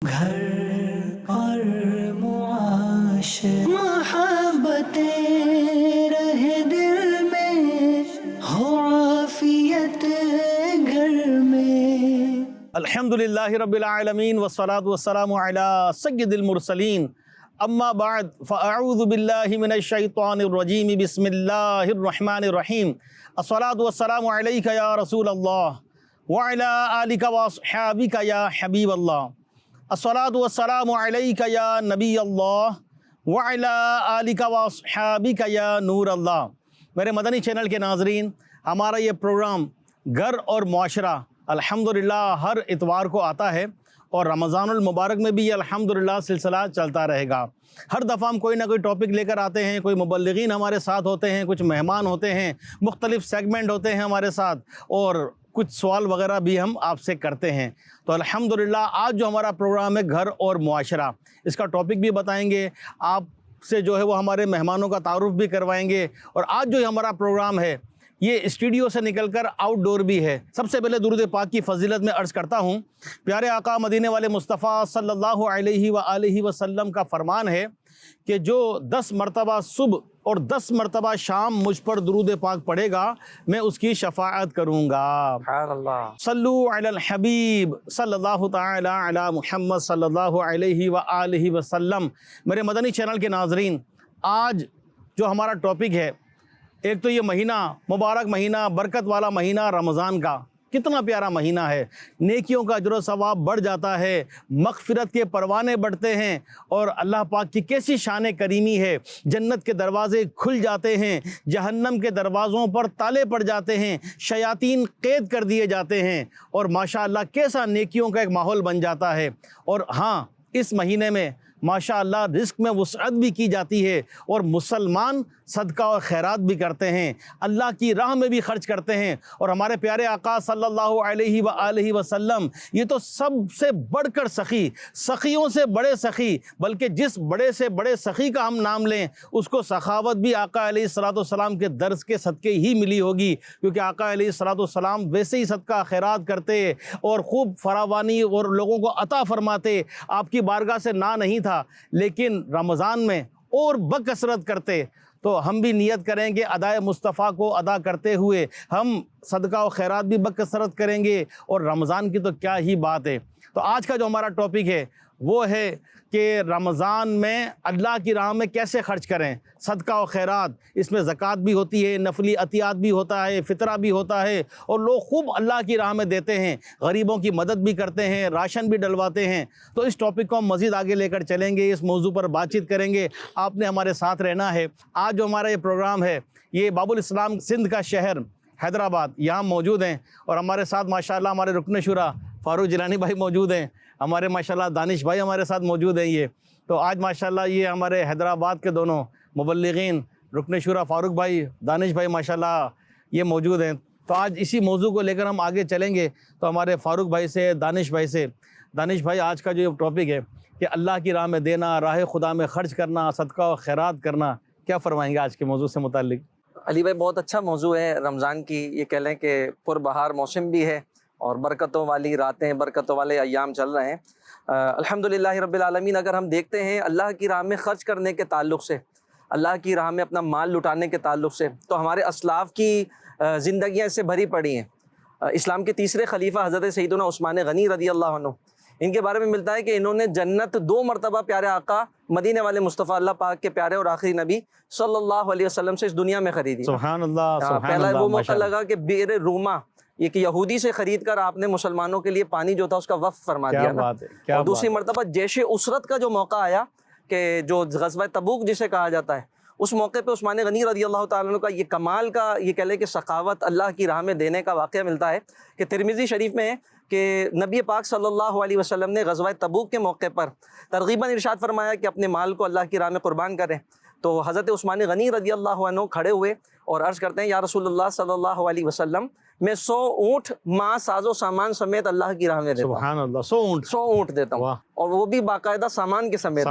گھر اور معاشر محبتیں رہے دل میں، ہو عافیت گھر میں۔ الحمدللہ رب العالمین والصلاة والسلام علی سید المرسلین، اما بعد فاعوذ باللہ من الشیطان الرجیم، بسم اللہ الرحمن الرحیم۔ الصلاة والسلام علیک یا رسول اللہ وعلی آلک واصحابک یا حبیب اللہ۔ الصلاة والسلام علیک یا نبی اللہ وعلی آلک واصحابک یا نور اللہ۔ میرے مدنی چینل کے ناظرین، ہمارا یہ پروگرام گھر اور معاشرہ الحمدللہ ہر اتوار کو آتا ہے، اور رمضان المبارک میں بھی یہ الحمدللہ سلسلہ چلتا رہے گا۔ ہر دفعہ ہم کوئی نہ کوئی ٹاپک لے کر آتے ہیں، کوئی مبلغین ہمارے ساتھ ہوتے ہیں، کچھ مہمان ہوتے ہیں، مختلف سیگمنٹ ہوتے ہیں ہمارے ساتھ، اور کچھ سوال وغیرہ بھی ہم آپ سے کرتے ہیں۔ تو الحمدللہ آج جو ہمارا پروگرام ہے گھر اور معاشرہ، اس کا ٹاپک بھی بتائیں گے، آپ سے جو ہے وہ ہمارے مہمانوں کا تعارف بھی کروائیں گے، اور آج جو ہمارا پروگرام ہے یہ اسٹوڈیو سے نکل کر آؤٹ ڈور بھی ہے۔ سب سے پہلے درود پاک کی فضیلت میں عرض کرتا ہوں، پیارے آقا مدینے والے مصطفیٰ صلی اللہ علیہ وآلہ وسلم کا فرمان ہے کہ جو 10 مرتبہ صبح اور 10 مرتبہ شام مجھ پر درود پاک پڑھے گا، میں اس کی شفاعت کروں گا۔ سبحان اللہ۔ صلو علی الحبیب صلی اللہ تعالی علی محمد صلی اللہ علیہ وآلہ وسلم۔ میرے مدنی چینل کے ناظرین، آج جو ہمارا ٹاپک ہے، ایک تو یہ مہینہ مبارک، مہینہ برکت والا مہینہ رمضان کا، کتنا پیارا مہینہ ہے، نیکیوں کا اجر و ثواب بڑھ جاتا ہے، مغفرت کے پروانے بڑھتے ہیں، اور اللہ پاک کی کیسی شان کریمی ہے، جنت کے دروازے کھل جاتے ہیں، جہنم کے دروازوں پر تالے پڑ جاتے ہیں، شیاطین قید کر دیے جاتے ہیں، اور ماشاءاللہ کیسا نیکیوں کا ایک ماحول بن جاتا ہے۔ اور ہاں، اس مہینے میں ماشاءاللہ رزق میں وسعت بھی کی جاتی ہے، اور مسلمان صدقہ اور خیرات بھی کرتے ہیں، اللہ کی راہ میں بھی خرچ کرتے ہیں، اور ہمارے پیارے آقا صلی اللہ علیہ وآلہ وسلم یہ تو سب سے بڑھ کر سخی، سخیوں سے بڑے سخی، بلکہ جس بڑے سے بڑے سخی کا ہم نام لیں اس کو سخاوت بھی آقا علیہ الصلوۃ والسلام کے درس کے صدقے ہی ملی ہوگی، کیونکہ آقا علیہ الصلوۃ والسلام ویسے ہی صدقہ خیرات کرتے اور خوب فراوانی اور لوگوں کو عطا فرماتے، آپ کی بارگاہ سے نہ نہیں تھا، لیکن رمضان میں اور بکثرت کرتے۔ تو ہم بھی نیت کریں گے ادائے مصطفیٰ کو ادا کرتے ہوئے ہم صدقہ و خیرات بھی بکثرت کریں گے، اور رمضان کی تو کیا ہی بات ہے۔ تو آج کا جو ہمارا ٹاپک ہے وہ ہے کہ رمضان میں اللہ کی راہ میں کیسے خرچ کریں، صدقہ و خیرات، اس میں زکوٰۃ بھی ہوتی ہے، نفلی عطیات بھی ہوتا ہے، فطرہ بھی ہوتا ہے، اور لوگ خوب اللہ کی راہ میں دیتے ہیں، غریبوں کی مدد بھی کرتے ہیں، راشن بھی ڈلواتے ہیں۔ تو اس ٹاپک کو ہم مزید آگے لے کر چلیں گے، اس موضوع پر بات چیت کریں گے، آپ نے ہمارے ساتھ رہنا ہے۔ آج جو ہمارا یہ پروگرام ہے یہ باب الاسلام سندھ کا شہر حیدرآباد یہاں موجود ہیں، اور ہمارے ساتھ ماشاءاللہ ہمارے رکن شورا فاروق جیلانی بھائی موجود ہیں، ہمارے ماشاءاللہ دانش بھائی ہمارے ساتھ موجود ہیں۔ یہ تو آج ماشاءاللہ یہ ہمارے حیدرآباد کے دونوں مبلغین رکن شورا فاروق بھائی، دانش بھائی ماشاءاللہ یہ موجود ہیں۔ تو آج اسی موضوع کو لے کر ہم آگے چلیں گے۔ تو ہمارے فاروق بھائی سے، دانش بھائی آج کا جو ٹاپک ہے کہ اللہ کی راہ میں دینا، راہ خدا میں خرچ کرنا، صدقہ و خیرات کرنا، کیا فرمائیں گے آج کے موضوع سے متعلق؟ علی بھائی، بہت اچھا موضوع ہے رمضان کی، یہ کہہ لیں کہ پربہار موسم بھی ہے، اور برکتوں والی راتیں، برکتوں والے ایام چل رہے ہیں الحمدللہ رب العالمین۔ اگر ہم دیکھتے ہیں اللہ کی راہ میں خرچ کرنے کے تعلق سے، اللہ کی راہ میں اپنا مال لٹانے کے تعلق سے، تو ہمارے اسلاف کی زندگیاں اس سے بھری پڑی ہیں۔ اسلام کے تیسرے خلیفہ حضرت سیدنا عثمان غنی رضی اللہ عنہ، ان کے بارے میں ملتا ہے کہ انہوں نے جنت 2 مرتبہ پیارے آقا مدینے والے مصطفیٰ اللہ پاک کے پیارے اور آخری نبی صلی اللہ علیہ وسلم سے اس دنیا میں خریدی۔ سبحان اللہ، سبحان پہلا اللہ، وہ موقع لگا کہ بئر روما، ایک یہودی سے خرید کر آپ نے مسلمانوں کے لیے پانی جو تھا اس کا وقف فرما دیا نا۔ اور دوسری مرتبہ جیش اسرت کا جو موقع آیا، کہ جو غزوہ تبوک جسے کہا جاتا ہے، اس موقع پہ عثمان غنی رضی اللہ تعالیٰ عنہ کا یہ کمال کا، یہ کہہ لیں کہ سخاوت اللہ کی راہ میں دینے کا واقعہ ملتا ہے کہ ترمذی شریف میں ہے کہ نبی پاک صلی اللہ علیہ وسلم نے غزوہ تبوک کے موقع پر ترغیباً ارشاد فرمایا کہ اپنے مال کو اللہ کی راہ میں قربان کریں۔ تو حضرت عثمان غنی رضی اللہ عنہ کھڑے ہوئے اور عرض کرتے ہیں، یا رسول اللہ صلی اللہ علیہ وسلم، میں 100 اونٹ ماں ساز و سامان سمیت اللہ کی راہ میں دیتا ہوں۔ سبحان اللہ، 100 اونٹ دیتا ہوں، اور وہ بھی باقاعدہ سامان کے سمیت،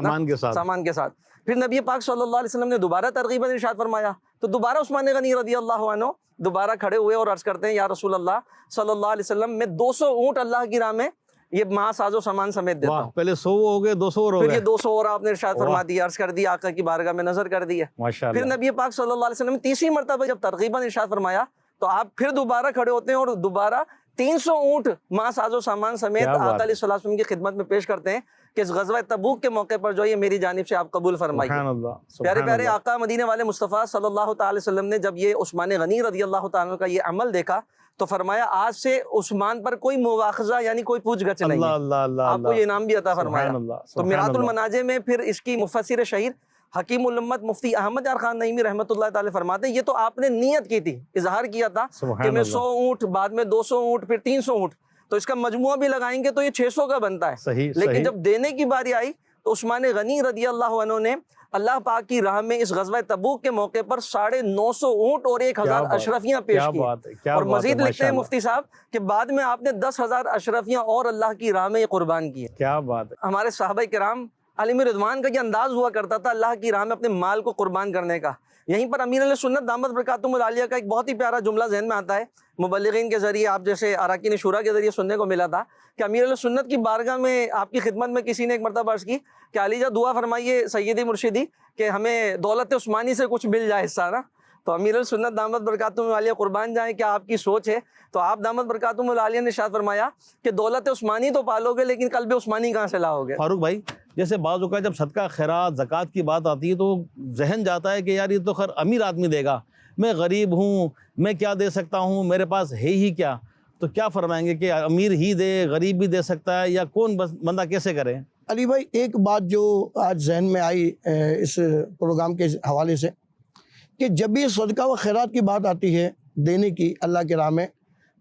سامان کے ساتھ۔ پھر نبی پاک صلی اللہ علیہ وسلم نے دوبارہ ترغیباً ارشاد فرمایا، تو دوبارہ عثمان غنی رضی اللہ عنہ دوبارہ کھڑے ہوئے اور عرض کرتے ہیں، یا رسول اللہ صلی اللہ علیہ وسلم، میں 200 اونٹ اللہ کی راہ میں یہ ماں ساز و سامان سمیت دیتا ہوں. پہلے 100 ہو گئے 200 اور ہو پھر گئے. یہ 200 اور آپ نے ارشاد فرما دیا, عرض کر دیا, آقا کی بارگاہ میں نظر کر دیا. ماشاء پھر اللہ. نبی پاک صلی اللہ علیہ وسلم نے تیسری مرتبہ جب ترغیباً ارشاد فرمایا تو آپ پھر دوبارہ کھڑے ہوتے ہیں اور دوبارہ 300 اونٹ ماں ساز و سامان سمیت آقا علیہ الصلوۃ والسلام کی خدمت میں پیش کرتے ہیں کہ اس غزوہ تبوک کے موقع پر جو یہ میری جانب سے آپ قبول فرمائیے. سبحان اللہ. پیارے پیارے آقا مدینے والے مصطفیٰ صلی اللہ تعالی وسلم نے جب یہ عثمان غنی رضی اللہ تعالیٰ کا یہ عمل دیکھا تو فرمایا آج سے عثمان پر کوئی مواخذہ یعنی کوئی پوچھ گچھ نہیں ہے, آپ کو یہ انعام بھی عطا فرمایا. تو میرات المناجم میں پھر اس کی مفسر شہیر حکیم الامت مفتی احمد یار خان نعیمی رحمۃ اللہ تعالی فرماتے ہیں یہ تو آپ نے نیت کی تھی, اظہار کیا تھا کہ میں 100 اونٹ, بعد میں 200 اونٹ, پھر 300 اونٹ, تو اس کا مجموعہ بھی لگائیں گے تو یہ 600 کا بنتا ہے. لیکن جب دینے کی باری آئی تو عثمان غنی رضی اللہ عنہ نے اللہ پاک کی راہ میں اس غزوہ تبوک کے موقع پر 950 اونٹ اور 1000 اشرفیاں پیش کی. اور مزید لکھتے ہیں مفتی صاحب کہ بعد میں آپ نے 10,000 اشرفیاں اور اللہ کی راہ میں قربان کی. کیا بات ہے. ہمارے صحابہ کرام عالم رضوان کا یہ انداز ہوا کرتا تھا اللہ کی راہ میں اپنے مال کو قربان کرنے کا. یہیں پر امیر علیہ سنت دامت برکاتہم العالیہ کا ایک بہت ہی پیارا جملہ ذہن میں آتا ہے, مبلغین کے ذریعے آپ جیسے اراکین شورا کے ذریعے سننے کو ملا تھا کہ امیر علیہ سنت کی بارگاہ میں آپ کی خدمت میں کسی نے ایک مرتبہ عرض کی کہ علی جا دعا فرمائیے سیدی مرشدی کہ ہمیں دولت عثمانی سے کچھ مل جائے حصہ نا. تو امیر السنت دامت برکاتہم العالیہ قربان جائیں کیا آپ کی سوچ ہے, تو آپ دامت برکاتہم العالیہ نے ارشاد فرمایا کہ دولت عثمانی تو پالو گے لیکن قلب عثمانی کہاں سے لاؤ گے. فاروق بھائی جیسے بعض اوقات جب صدقہ خیرات زکوٰۃ کی بات آتی ہے تو ذہن جاتا ہے کہ یار یہ تو خیر امیر آدمی دے گا, میں غریب ہوں, میں کیا دے سکتا ہوں, میرے پاس ہے ہی کیا. تو کیا فرمائیں گے کہ امیر ہی دے, غریب بھی دے سکتا ہے, یا کون بندہ کیسے کرے؟ علی بھائی ایک بات جو آج ذہن میں آئی اس پروگرام کے حوالے سے کہ جب بھی صدقہ و خیرات کی بات آتی ہے دینے کی اللہ کے راہ میں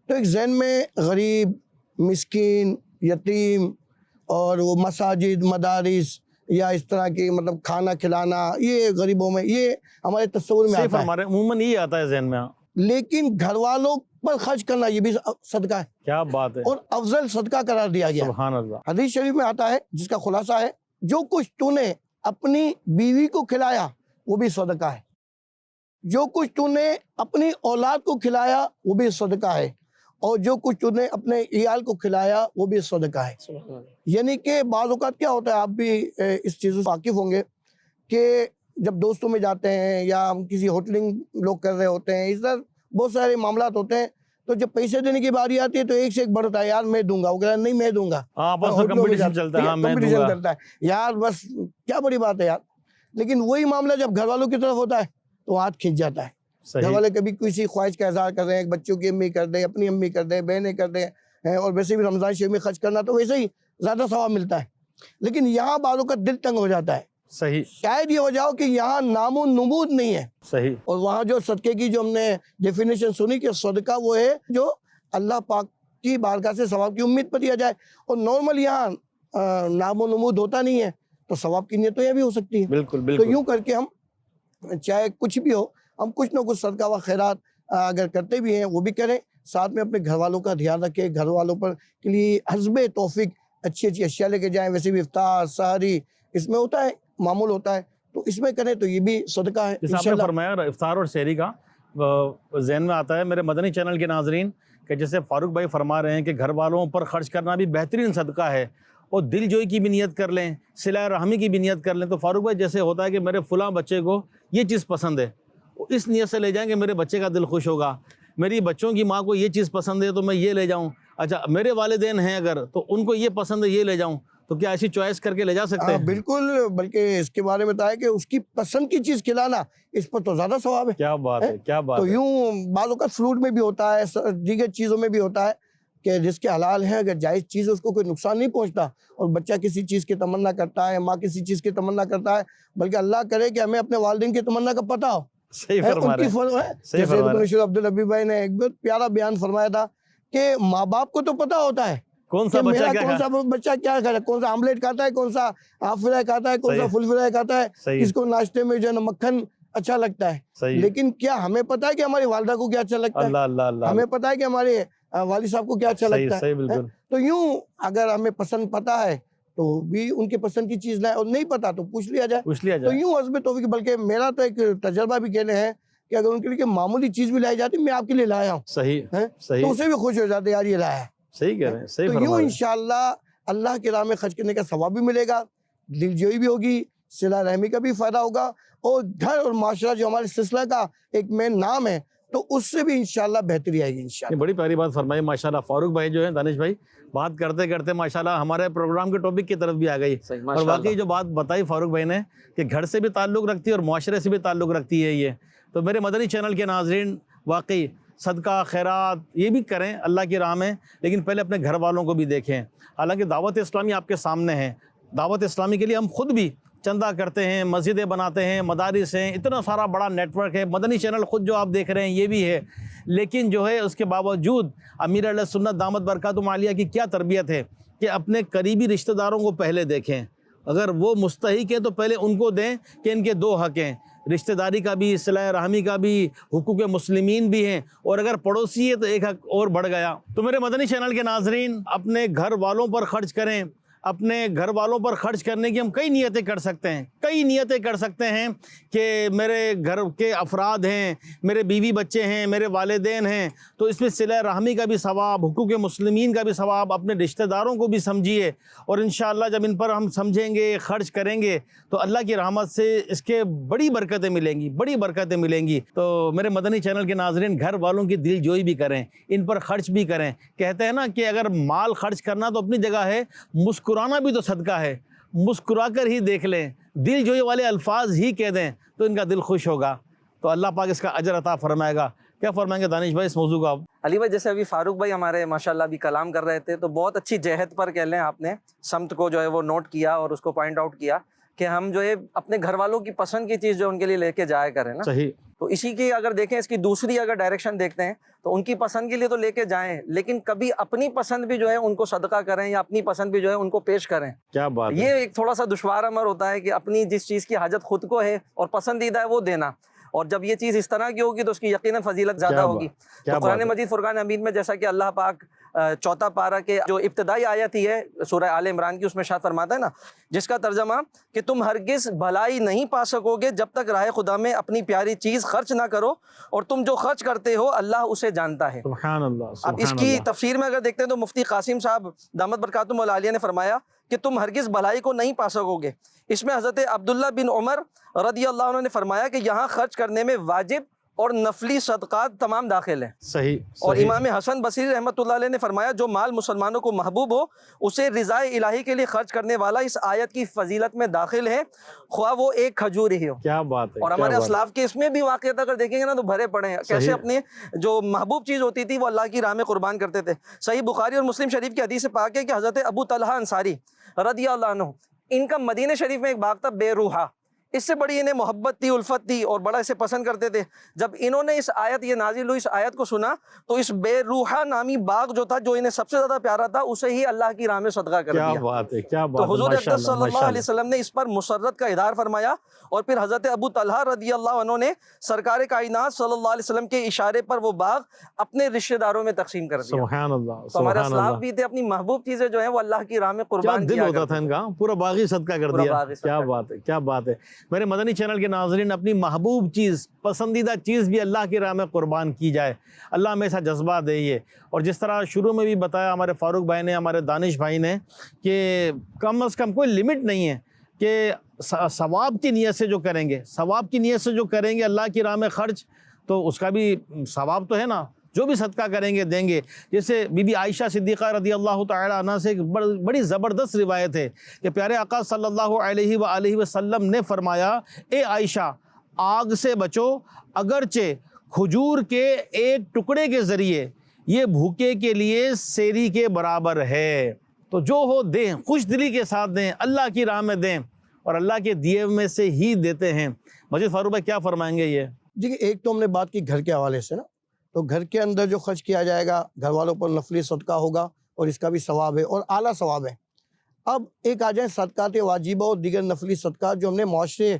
تو ایک ذہن میں غریب, مسکین, یتیم اور وہ مساجد, مدارس یا اس طرح کی مطلب کھانا کھلانا, یہ غریبوں میں یہ ہمارے تصور میں آتا ہے, عموماً یہ آتا ہے ذہن میں. لیکن گھر والوں پر خرچ کرنا یہ بھی صدقہ ہے. کیا بات ہے. اور افضل صدقہ قرار دیا گیا. سبحان اللہ. حدیث شریف میں آتا ہے جس کا خلاصہ ہے جو کچھ تو نے اپنی بیوی کو کھلایا وہ بھی صدقہ ہے, جو کچھ تو نے اپنی اولاد کو کھلایا وہ بھی صدقہ ہے, اور جو کچھ تو نے اپنے عیال کو کھلایا وہ بھی صدقہ ہے. یعنی کہ بعض اوقات کیا ہوتا ہے, آپ بھی اس چیز سے واقف ہوں گے کہ جب دوستوں میں جاتے ہیں یا ہم کسی ہوٹلنگ لوگ کر رہے ہوتے ہیں, اس طرح بہت سارے معاملات ہوتے ہیں, تو جب پیسے دینے کی باری آتی ہے تو ایک سے ایک بڑھتا ہے, یار میں دوں گا, وہ کہتا ہے نہیں میں دوں گا, کمپٹیشن چلتا ہے یار بس کیا بڑی بات ہے یار. لیکن وہی معاملہ جب گھر والوں کی طرف ہوتا ہے تو ہاتھ کھنچ جاتا ہے. گھر والے کبھی کسی خواہش کا اظہار کر رہے ہیں, بچوں کی امی کر دیں, اپنی امی کر دیں, بہنیں کر دیں, اور ویسے بھی رمضان شریف میں خرچ کرنا تو ویسے ہی زیادہ ثواب ملتا ہے. لیکن یہاں بعضوں کا دل تنگ ہو جاتا ہے. صحیح. شاید یہ ہو جاؤ کہ یہاں نام و نمود نہیں ہے. صحیح. اور وہاں جو صدقے کی جو ہم نے ڈیفینیشن سنی کہ صدقہ وہ ہے جو اللہ پاک کی بارگاہ سے ثواب کی امید پر دیا جائے, اور نارمل یہاں نام و نمود ہوتا نہیں ہے تو ثواب کی نیت تو یہ بھی ہو سکتی ہے. بالکل. تو یوں کر کے ہم چاہے کچھ بھی ہو ہم کچھ نہ کچھ صدقہ و خیرات اگر کرتے بھی ہیں وہ بھی کریں, ساتھ میں اپنے گھر والوں کا دھیان رکھیں, گھر والوں پر کے لیے حسب توفیق اچھی اچھی اشیاء لے کے جائیں. ویسے بھی افطار سحری اس میں ہوتا ہے, معمول ہوتا ہے, تو اس میں کریں تو یہ بھی صدقہ ہے. جیسے آپ نے فرمایا افطار اور سحری کا ذہن میں آتا ہے میرے مدنی چینل کے ناظرین کہ جیسے فاروق بھائی فرما رہے ہیں کہ گھر والوں پر خرچ کرنا بھی بہترین صدقہ ہے, اور دل جوئی کی بھی نیت کر لیں, صلہ رحمی کی بھی نیت کر لیں. تو فاروق بھائی جیسے ہوتا ہے کہ میرے فلاں بچے کو یہ چیز پسند ہے, اس نیت سے لے جائیں کہ میرے بچے کا دل خوش ہوگا, میری بچوں کی ماں کو یہ چیز پسند ہے تو میں یہ لے جاؤں, اچھا میرے والدین ہیں اگر تو ان کو یہ پسند ہے یہ لے جاؤں, تو کیا ایسی چوائس کر کے لے جا سکتے ہیں؟ بالکل, بلکہ اس کے بارے میں بتایا کہ اس کی پسند کی چیز کھلانا اس پر تو زیادہ ثواب ہے. کیا بات ہے, کیا بات ہے. تو یوں بعض اوقات فروٹ میں بھی ہوتا ہے, دیگر چیزوں میں بھی ہوتا ہے کہ جس کے حلال ہے اگر جائز چیز اس کو کوئی نقصان نہیں پہنچتا, اور بچہ کسی چیز کی تمنا کرتا ہے, ماں کسی چیز کی تمنا کرتا ہے, بلکہ اللہ کرے کہ ہمیں اپنے والدین کی تمنا کا پتہ ہو. صحیح فرما رہے ہیں. جیسے عبدالحبیب بھائی نے ایک بہت پیارا بیان فرمایا تھا کہ ماں باپ کو تو پتہ ہوتا ہے کون سا بچہ کیا کھاتا ہے, کون سا آملیٹ کھاتا ہے, کون سا ہاف فرائی کھاتا ہے, کون سا فل فرائی کھاتا ہے, کس کو ناشتے میں جو ہے نا مکھن اچھا لگتا ہے. لیکن کیا ہمیں پتہ ہے کہ ہماری والدہ کو کیا اچھا لگتا ہے؟ ہمیں پتہ ہے کہ ہمارے والد صاحب کو کیا اچھا لگتا ہے. تو یوں اگر ہمیں پسند پتہ ہے تو بھی ان کے پسند کی چیز لائیں, اور نہیں پتا تو پوچھ لیا جائے. تو یوں حسب توفیق, بلکہ میرا تو ایک تجربہ بھی کہنے ہیں کہ اگر ان کے لیے معمولی چیز بھی لائی جاتی میں آپ کے لیے لایا ہوں, صحیح, تو اسے بھی خوش ہو جاتے یار یہ لایا ہے. صحیح کہہ رہے ہیں. تو یوں انشاءاللہ اللہ کی راہ میں خرچ کرنے کا ثواب بھی ملے گا, دل جوئی بھی ہوگی, صلہ رحمی کا بھی فائدہ ہوگا, اور گھر اور معاشرہ جو ہمارے سلسلہ کا ایک مین نام ہے تو اس سے بھی انشاءاللہ بہتری آئے گی انشاءاللہ. یہ بڑی پیاری بات فرمائی ماشاءاللہ. فاروق بھائی جو ہیں, دانش بھائی, بات کرتے کرتے ماشاءاللہ ہمارے پروگرام کے ٹاپک کی طرف بھی آ گئی. اور واقعی جو بات بتائی فاروق بھائی نے کہ گھر سے بھی تعلق رکھتی ہے اور معاشرے سے بھی تعلق رکھتی ہے یہ, تو میرے مدنی چینل کے ناظرین واقعی صدقہ خیرات یہ بھی کریں اللہ کی راہ میں, لیکن پہلے اپنے گھر والوں کو بھی دیکھیں. حالانکہ دعوت اسلامی آپ کے سامنے ہے, دعوت اسلامی کے لیے ہم خود بھی چندہ کرتے ہیں, مسجدیں بناتے ہیں, مدارس ہیں, اتنا سارا بڑا نیٹ ورک ہے, مدنی چینل خود جو آپ دیکھ رہے ہیں یہ بھی ہے. لیکن جو ہے اس کے باوجود امیر علیہ سنت دامت برکاتہم عالیہ کی کیا تربیت ہے کہ اپنے قریبی رشتہ داروں کو پہلے دیکھیں, اگر وہ مستحق ہیں تو پہلے ان کو دیں کہ ان کے دو حق ہیں, رشتہ داری کا بھی, صلہ رحمی کا بھی, حقوق مسلمین بھی ہیں, اور اگر پڑوسی ہے تو ایک حق اور بڑھ گیا. تو میرے مدنی چینل کے ناظرین اپنے گھر والوں پر خرچ کریں. اپنے گھر والوں پر خرچ کرنے کی ہم کئی نیتیں کر سکتے ہیں, کئی نیتیں کر سکتے ہیں کہ میرے گھر کے افراد ہیں, میرے بیوی بچے ہیں, میرے والدین ہیں, تو اس میں صلہ رحمی کا بھی ثواب, حقوق مسلمین کا بھی ثواب, اپنے رشتہ داروں کو بھی سمجھیے. اور انشاءاللہ جب ان پر ہم سمجھیں گے, خرچ کریں گے تو اللہ کی رحمت سے اس کے بڑی برکتیں ملیں گی, بڑی برکتیں ملیں گی. تو میرے مدنی چینل کے ناظرین گھر والوں کی دل جوئی بھی کریں, ان پر خرچ بھی کریں. کہتے ہیں نا کہ اگر مال خرچ کرنا تو اپنی جگہ ہے, مسکرانا بھی تو صدقہ ہے. مسکرا کر ہی دیکھ لیں, دل جوئی والے الفاظ ہی کہہ دیں تو ان کا دل خوش ہوگا, تو اللہ پاک اس کا اجر عطا فرمائے گا. کیا فرمائیں گے دانش بھائی اس موضوع کو آپ؟ علی بھائی جیسے ابھی فاروق بھائی ہمارے ماشاءاللہ ابھی کلام کر رہے تھے, تو بہت اچھی جہت پر کہہ لیں آپ نے سمت کو جو ہے وہ نوٹ کیا اور اس کو پوائنٹ آؤٹ کیا کہ ہم جو ہے اپنے گھر والوں کی پسند کی چیز جو ان کے لیے لے کے جایا کریں نا. صحیح. تو اسی کی اگر دیکھیں, اس کی دوسری اگر ڈائریکشن دیکھتے ہیں تو ان کی پسند کے لیے تو لے کے جائیں, لیکن کبھی اپنی پسند بھی جو ہے ان کو صدقہ کریں یا اپنی پسند بھی جو ہے ان کو پیش کریں. کیا بات ہے. یہ ایک تھوڑا سا دشوار امر ہوتا ہے کہ اپنی جس چیز کی حاجت خود کو ہے اور پسندیدہ ہے وہ دینا, اور جب یہ چیز اس طرح کی ہوگی تو اس کی یقیناً فضیلت زیادہ ہوگی. تو قرآن مجید فرقان حمید میں جیسا کہ اللہ پاک چوتھا پارہ کے جو ابتدائی آیت ہی ہے سورہ آل عمران کی, اس میں ارشاد فرماتا ہے نا, جس کا ترجمہ کہ تم ہرگز بھلائی نہیں پا سکو گے جب تک راہ خدا میں اپنی پیاری چیز خرچ نہ کرو, اور تم جو خرچ کرتے ہو اللہ اسے جانتا ہے. سبحان اللہ. اب اس کی تفسیر میں اگر دیکھتے ہیں تو مفتی قاسم صاحب دامت برکاتہم العالیہ نے فرمایا کہ تم ہرگز بھلائی کو نہیں پا سکو گے. اس میں حضرت عبداللہ بن عمر رضی اللہ عنہ نے فرمایا کہ یہاں خرچ کرنے میں واجب اور نفلی صدقات تمام داخل ہیں. صحیح. اور امام حسن بصری رحمۃ اللہ علیہ نے فرمایا جو مال مسلمانوں کو محبوب ہو اسے رضائے الہی کے لیے خرچ کرنے والا اس آیت کی فضیلت میں داخل ہے, خواہ وہ ایک کھجور ہی ہو. کیا بات ہے. اور ہمارے اسلاف کے اس میں بھی واقعات اگر دیکھیں گے نا تو بھرے پڑے ہیں, کیسے اپنے جو محبوب چیز ہوتی تھی وہ اللہ کی راہ میں قربان کرتے تھے. صحیح بخاری اور مسلم شریف کی حدیث پاک ہے کہ حضرت ابو طلحہ انصاری رضی اللہ عنہ, ان کا مدینہ شریف میں ایک باغ تھا بے روحا, اس سے بڑی انہیں محبت تھی, الفت تھی, اور بڑا اسے پسند کرتے تھے. جب انہوں نے اس آیت یہ نازل ہوئی اس آیت کو سنا تو اس بے روحا نامی باغ جو تھا جو انہیں سب سے زیادہ پیارا تھا اسے ہی اللہ کی راہ میں صدقہ کر دیا. کیا بات ہے. کیا بات. تو حضور اقدس صلی اللہ علیہ وسلم نے اس پر مسرت کا اظہار فرمایا, اور پھر حضرت ابو طلحہ رضی اللہ عنہ نے سرکار کائنات صلی اللہ علیہ وسلم کے اشارے پر وہ باغ اپنے رشتہ داروں میں تقسیم کر دیا. سبحان اللہ. تو ہمارے اسلاف بھی تھے, اپنی محبوب چیزیں جو ہیں وہ اللہ کی راہ میں قربان کیا دل ہوتا تھا ان کا, پورا باغ ہی صدقہ کر دیا. کیا بات ہے. کیا بات ہے. میرے مدنی چینل کے ناظرین اپنی محبوب چیز, پسندیدہ چیز بھی اللہ کی راہ میں قربان کی جائے. اللہ ہمیں ایسا جذبہ دے. یہ اور جس طرح شروع میں بھی بتایا ہمارے فاروق بھائی نے, ہمارے دانش بھائی نے, کہ کم از کم کوئی لمٹ نہیں ہے کہ ثواب کی نیت سے جو کریں گے, ثواب کی نیت سے جو کریں گے اللہ کی راہ میں خرچ, تو اس کا بھی ثواب تو ہے نا, جو بھی صدقہ کریں گے دیں گے. جیسے بی بی عائشہ صدیقہ رضی اللہ تعالی عنہ سے ایک بڑی زبردست روایت ہے کہ پیارے آقا صلی اللہ علیہ وآلہ وسلم نے فرمایا, اے عائشہ آگ سے بچو, اگرچہ کھجور کے ایک ٹکڑے کے ذریعے یہ بھوکے کے لیے سیری کے برابر ہے. تو جو ہو دیں, خوش دلی کے ساتھ دیں, اللہ کی راہ میں دیں, اور اللہ کے دیے میں سے ہی دیتے ہیں. مجید فاروق بھائی کیا فرمائیں گے یہ؟ جی ایک تو ہم نے بات کی گھر کے حوالے سے نا, تو گھر کے اندر جو خرچ کیا جائے گا گھر والوں پر نفلی صدقہ ہوگا اور اس کا بھی ثواب ہے اور اعلیٰ ثواب ہے. اب ایک آ جائیں صدقات واجبہ اور دیگر نفلی صدقات جو ہم نے معاشرے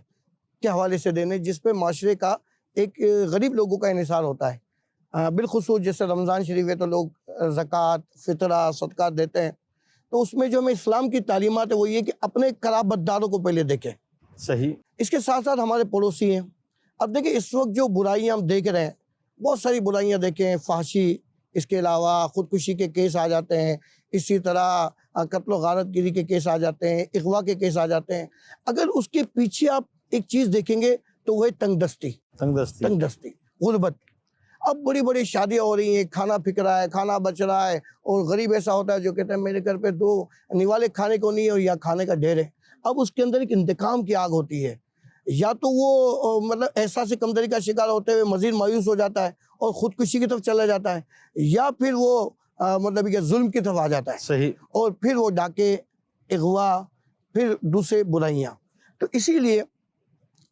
کے حوالے سے دینے, جس پہ معاشرے کا ایک غریب لوگوں کا انحصار ہوتا ہے. بالخصوص جیسے رمضان شریف ہے تو لوگ زکوٰۃ, فطرہ, صدقات دیتے ہیں. تو اس میں جو ہمیں اسلام کی تعلیمات ہے وہ یہ کہ اپنے قرابت داروں کو پہلے دیکھیں. صحیح. اس کے ساتھ ساتھ ہمارے پڑوسی ہیں. اب دیکھیں اس وقت جو برائیاں ہم دیکھ رہے ہیں, بہت ساری برائیاں دیکھیں, فحشی, اس کے علاوہ خودکشی کے کیس آ جاتے ہیں, اسی طرح قتل و غارت گیری کے کیس آ جاتے ہیں، اغوا کے کیس آ جاتے ہیں. اگر اس کے پیچھے آپ ایک چیز دیکھیں گے تو وہ ہے تنگ دستی، غربت. اب بڑی بڑی شادیاں ہو رہی ہیں، کھانا پھک رہا ہے، کھانا بچ رہا ہے، اور غریب ایسا ہوتا ہے جو کہتے ہیں میرے گھر پہ 2 نوالے کھانے کو نہیں ہے اور یا کھانے کا ڈھیر ہے. اب اس کے اندر ایک انتقام کی آگ ہوتی ہے. یا تو وہ مطلب احساس کمتری کا شکار ہوتے ہوئے مزید مایوس ہو جاتا ہے اور خودکشی کی طرف چلا جاتا ہے، یا پھر وہ مطلب کہ ظلم کی طرف آ جاتا ہے. صحیح. اور پھر وہ ڈاکے، اغوا، پھر دوسرے برائیاں. تو اسی لیے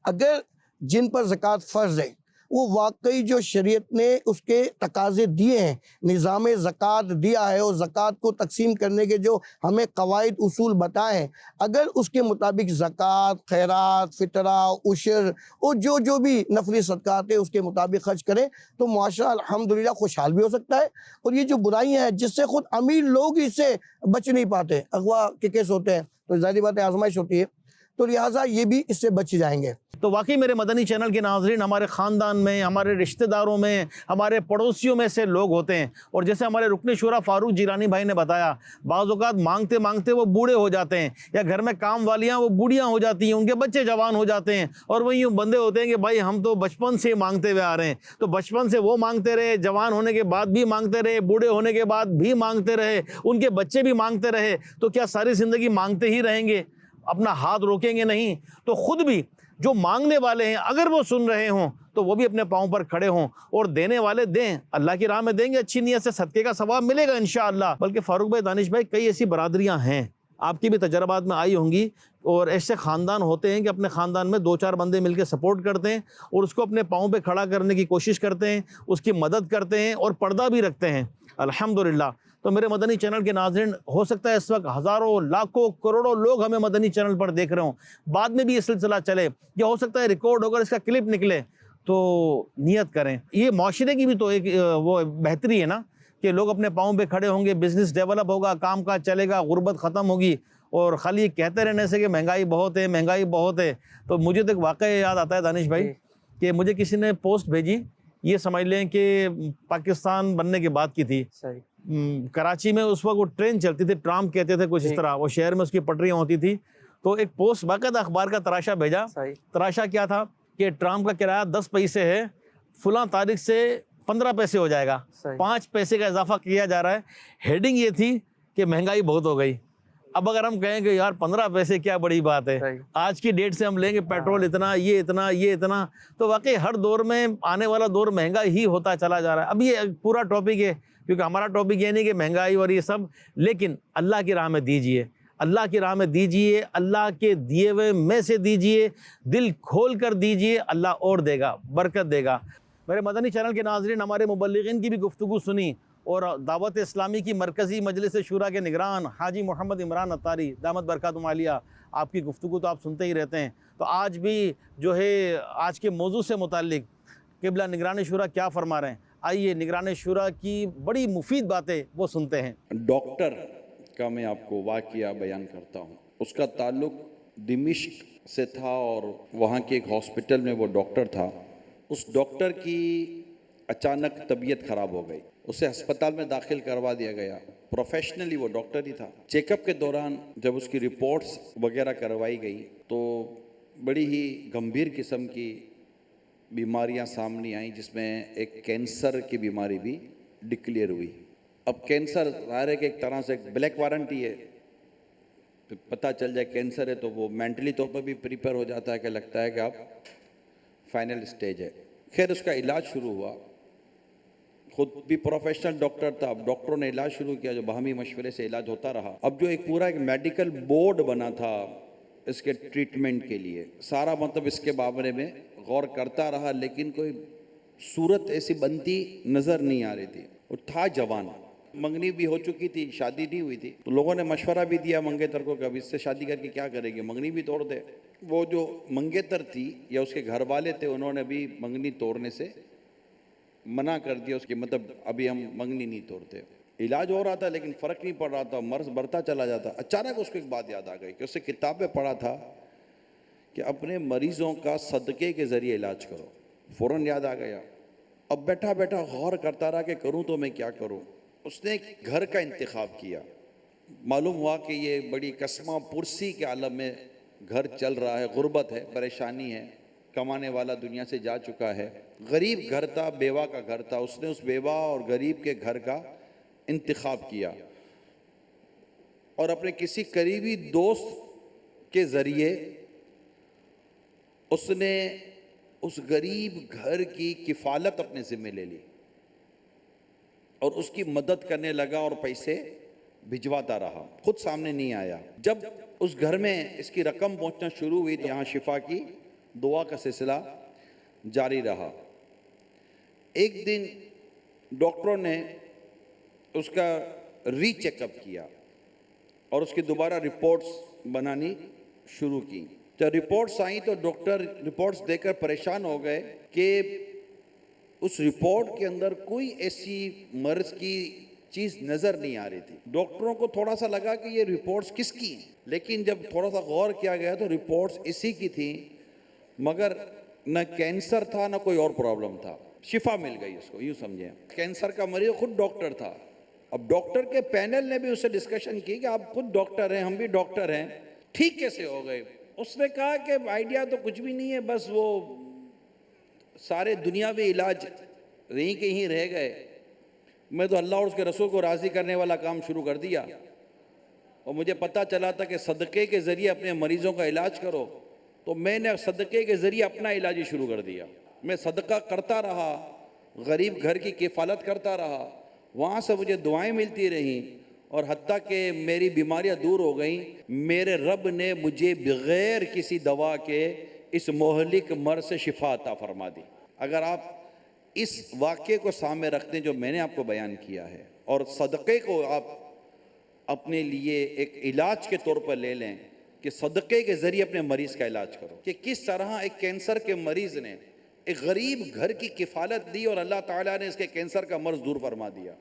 اگر جن پر زکوٰۃ فرض ہے وہ واقعی جو شریعت نے اس کے تقاضے دیے ہیں، نظام زکوٰۃ دیا ہے اور زکوٰۃ کو تقسیم کرنے کے جو ہمیں قواعد اصول بتائے ہیں، اگر اس کے مطابق زکوٰۃ، خیرات، فطرہ، عشر اور جو بھی نفلی صدقات ہیں اس کے مطابق خرچ کریں تو معاشرہ الحمدللہ خوشحال بھی ہو سکتا ہے. اور یہ جو برائیاں ہیں جس سے خود امیر لوگ اس سے بچ نہیں پاتے، اغوا کے کیس ہوتے ہیں تو ظاہری بات ہے آزمائش ہوتی ہے، تو لہٰذا یہ بھی اس سے بچ جائیں گے. تو واقعی میرے مدنی چینل کے ناظرین، ہمارے خاندان میں، ہمارے رشتہ داروں میں، ہمارے پڑوسیوں میں سے لوگ ہوتے ہیں، اور جیسے ہمارے رکن شورا فاروق جیلانی بھائی نے بتایا، بعض اوقات مانگتے مانگتے وہ بوڑھے ہو جاتے ہیں، یا گھر میں کام والیاں وہ بوڑھیاں ہو جاتی ہیں، ان کے بچے جوان ہو جاتے ہیں، اور وہ یوں بندے ہوتے ہیں کہ بھائی ہم تو بچپن سے مانگتے ہوئے آ رہے ہیں. تو بچپن سے وہ مانگتے رہے، جوان ہونے کے بعد بھی مانگتے رہے، بوڑھے ہونے کے بعد بھی مانگتے رہے، ان کے بچے بھی مانگتے رہے، تو کیا ساری زندگی مانگتے ہی رہیں گے؟ اپنا ہاتھ روکیں گے نہیں؟ تو خود بھی جو مانگنے والے ہیں اگر وہ سن رہے ہوں تو وہ بھی اپنے پاؤں پر کھڑے ہوں اور دینے والے دیں، اللہ کی راہ میں دیں گے، اچھی نیت سے صدقے کا ثواب ملے گا انشاءاللہ. بلکہ فاروق بھائی، دانش بھائی، کئی ایسی برادریاں ہیں آپ کی بھی تجربات میں آئی ہوں گی، اور ایسے خاندان ہوتے ہیں کہ اپنے خاندان میں 2-4 بندے مل کے سپورٹ کرتے ہیں اور اس کو اپنے پاؤں پہ کھڑا کرنے کی کوشش کرتے ہیں، اس کی مدد کرتے ہیں اور پردہ بھی رکھتے ہیں الحمدللہ. تو میرے مدنی چینل کے ناظرین، ہو سکتا ہے اس وقت ہزاروں، لاکھوں، کروڑوں لوگ ہمیں مدنی چینل پر دیکھ رہے ہوں، بعد میں بھی یہ سلسلہ چلے، یا ہو سکتا ہے ریکارڈ ہوگر اس کا کلپ نکلے، تو نیت کریں. یہ معاشرے کی بھی تو ایک وہ بہتری ہے نا کہ لوگ اپنے پاؤں پہ کھڑے ہوں گے، بزنس ڈیولپ ہوگا، کام کاج چلے گا، غربت ختم ہوگی. اور خالی کہتے رہنے سے کہ مہنگائی بہت ہے، مہنگائی بہت ہے، تو مجھے تو ایک واقعہ یاد آتا ہے دانش بھائی کہ مجھے کسی نے پوسٹ بھیجی، یہ سمجھ لیں کہ پاکستان بننے کے بعد کی تھی. کراچی میں اس وقت وہ ٹرین چلتی تھی، ٹرام کہتے تھے کچھ اس طرح، وہ شہر میں اس کی پٹریاں ہوتی تھی. تو ایک پوسٹ باقاعدہ اخبار کا تراشا بھیجا. تراشا کیا تھا کہ ٹرام کا کرایہ 10 پیسے ہے، فلاں تاریخ سے 15 پیسے ہو جائے گا، 5 پیسے کا اضافہ کیا جا رہا ہے. ہیڈنگ یہ تھی کہ مہنگائی بہت ہو گئی. اب اگر ہم کہیں کہ یار 15 پیسے کیا بڑی بات ہے، آج کی ڈیٹ سے ہم لیں گے پیٹرول اتنا، یہ اتنا، یہ اتنا، تو واقعی ہر دور میں آنے والا دور مہنگا ہی ہوتا چلا جا رہا ہے. اب یہ پورا ٹاپک ہے، کیونکہ ہمارا ٹاپک یہ نہیں کہ مہنگائی اور یہ سب، لیکن اللہ کی راہ میں دیجئے، اللہ کی راہ میں دیجئے، اللہ کے دیے ہوئے میں سے دیجئے، دل کھول کر دیجئے، اللہ اور دے گا، برکت دے گا. میرے مدنی چینل کے ناظرین، ہمارے مبلغین کی بھی گفتگو سنی، اور دعوت اسلامی کی مرکزی مجلس شورا کے نگران حاجی محمد عمران عطاری دامت برکاتہم عالیہ، آپ کی گفتگو تو آپ سنتے ہی رہتے ہیں. تو آج بھی جو ہے آج کے موضوع سے متعلق قبلہ نگران شورا کیا فرما رہے ہیں، آئیے نگران شورا کی بڑی مفید باتیں وہ سنتے ہیں. ڈاکٹر کا میں آپ کو واقعہ بیان کرتا ہوں. اس کا تعلق دمشق سے تھا اور وہاں کے ایک ہاسپٹل میں وہ ڈاکٹر تھا. اس ڈاکٹر کی اچانک طبیعت خراب ہو گئی، اسے ہسپتال میں داخل کروا دیا گیا. پروفیشنلی وہ ڈاکٹر ہی تھا. چیک اپ کے دوران جب اس کی رپورٹس وغیرہ کروائی گئی تو بڑی ہی گمبھیر قسم کی بیماریاں سامنے آئیں، جس میں ایک کینسر کی بیماری بھی ڈکلیئر ہوئی. اب کینسر ظاہر ہے کہ ایک طرح سے ایک بلیک وارنٹ ہی ہے، پتہ چل جائے کینسر ہے تو وہ مینٹلی طور پر بھی پریپیئر ہو جاتا ہے کہ لگتا ہے کہ اب فائنل سٹیج ہے. خیر اس کا علاج شروع ہوا. خود بھی پروفیشنل ڈاکٹر تھا. اب ڈاکٹروں نے علاج شروع کیا، جو باہمی مشورے سے علاج ہوتا رہا. اب جو ایک پورا ایک میڈیکل بورڈ بنا تھا اس کے ٹریٹمنٹ کے لیے، سارا مطلب اس کے بارے میں غور کرتا رہا، لیکن کوئی صورت ایسی بنتی نظر نہیں آ رہی تھی. وہ تھا جوان، منگنی بھی ہو چکی تھی، شادی نہیں ہوئی تھی. تو لوگوں نے مشورہ بھی دیا منگیتر کو کہ اب اس سے شادی کر کے کیا کرے گی، منگنی بھی توڑ دے. وہ جو منگیتر تھی یا اس کے گھر والے تھے، انہوں نے بھی منگنی توڑنے سے منع کر دیا. اس کے مطلب ابھی ہم منگنی نہیں توڑتے. علاج ہو رہا تھا لیکن فرق نہیں پڑ رہا تھا، مرض بڑھتا چلا جاتا. اچانک اس کو ایک بات یاد آ گئی کہ اس سے کتاب میں پڑھا تھا کہ اپنے مریضوں کا صدقے کے ذریعے علاج کرو. فوراً یاد آ گیا. اب بیٹھا بیٹھا غور کرتا رہا کہ کروں تو میں کیا کروں. اس نے ایک گھر کا انتخاب کیا. معلوم ہوا کہ یہ بڑی قسمہ پرسی کے عالم میں گھر چل رہا ہے، غربت ہے، پریشانی ہے، کمانے والا دنیا سے جا چکا ہے، غریب گھر تھا، بیوہ کا گھر تھا، اس نے اس بیوہ اور غریب کے گھر کا انتخاب کیا اور اپنے کسی قریبی دوست کے ذریعے اس نے اس غریب گھر کی کفالت اپنے ذمہ لے لی اور اس کی مدد کرنے لگا اور پیسے بھجواتا رہا، خود سامنے نہیں آیا۔ جب اس گھر میں اس کی رقم پہنچنا شروع ہوئی تو یہاں شفا کی دعا کا سلسلہ جاری رہا۔ ایک دن ڈاکٹروں نے اس کا ری چیک اپ کیا اور اس کی دوبارہ رپورٹس بنانی شروع کی۔ جب رپورٹس آئیں تو ڈاکٹر رپورٹس دیکھ کر پریشان ہو گئے کہ اس رپورٹ کے اندر کوئی ایسی مرض کی چیز نظر نہیں آ رہی تھی۔ ڈاکٹروں کو تھوڑا سا لگا کہ یہ رپورٹس کس کی ہیں، لیکن جب تھوڑا سا غور کیا گیا تو رپورٹس اسی کی تھیں، مگر نہ کینسر تھا نہ کوئی اور پرابلم تھا۔ شفا مل گئی اس کو، یوں سمجھیں۔ کینسر کا مریض خود ڈاکٹر تھا۔ اب ڈاکٹر کے پینل نے بھی اس سے ڈسکشن کی کہ آپ خود ڈاکٹر ہیں، ہم بھی ڈاکٹر ہیں، ٹھیک کیسے ہو گئے؟ اس نے کہا کہ آئیڈیا تو کچھ بھی نہیں ہے، بس وہ سارے دنیاوی علاج رہیں کے ہی رہ گئے، میں تو اللہ اور اس کے رسول کو راضی کرنے والا کام شروع کر دیا، اور مجھے پتہ چلا تھا کہ صدقے کے ذریعے اپنے مریضوں کا علاج کرو، تو میں نے صدقے کے ذریعے اپنا علاج ہی شروع کر دیا۔ میں صدقہ کرتا رہا، غریب گھر کی کفالت کرتا رہا، وہاں سے مجھے دعائیں ملتی رہیں، اور حتیٰ کہ میری بیماریاں دور ہو گئیں۔ میرے رب نے مجھے بغیر کسی دوا کے اس مہلک مرض سے شفا عطا فرما دی۔ اگر آپ اس واقعے کو سامنے رکھتے ہیں جو میں نے آپ کو بیان کیا ہے، اور صدقے کو آپ اپنے لیے ایک علاج کے طور پر لے لیں کہ صدقے کے ذریعے اپنے مریض کا علاج کرو، کہ کس طرح ایک کینسر کے مریض نے ایک غریب گھر کی کفالت دی اور اللہ تعالیٰ نے اس کے کینسر کا مرض دور فرما دیا۔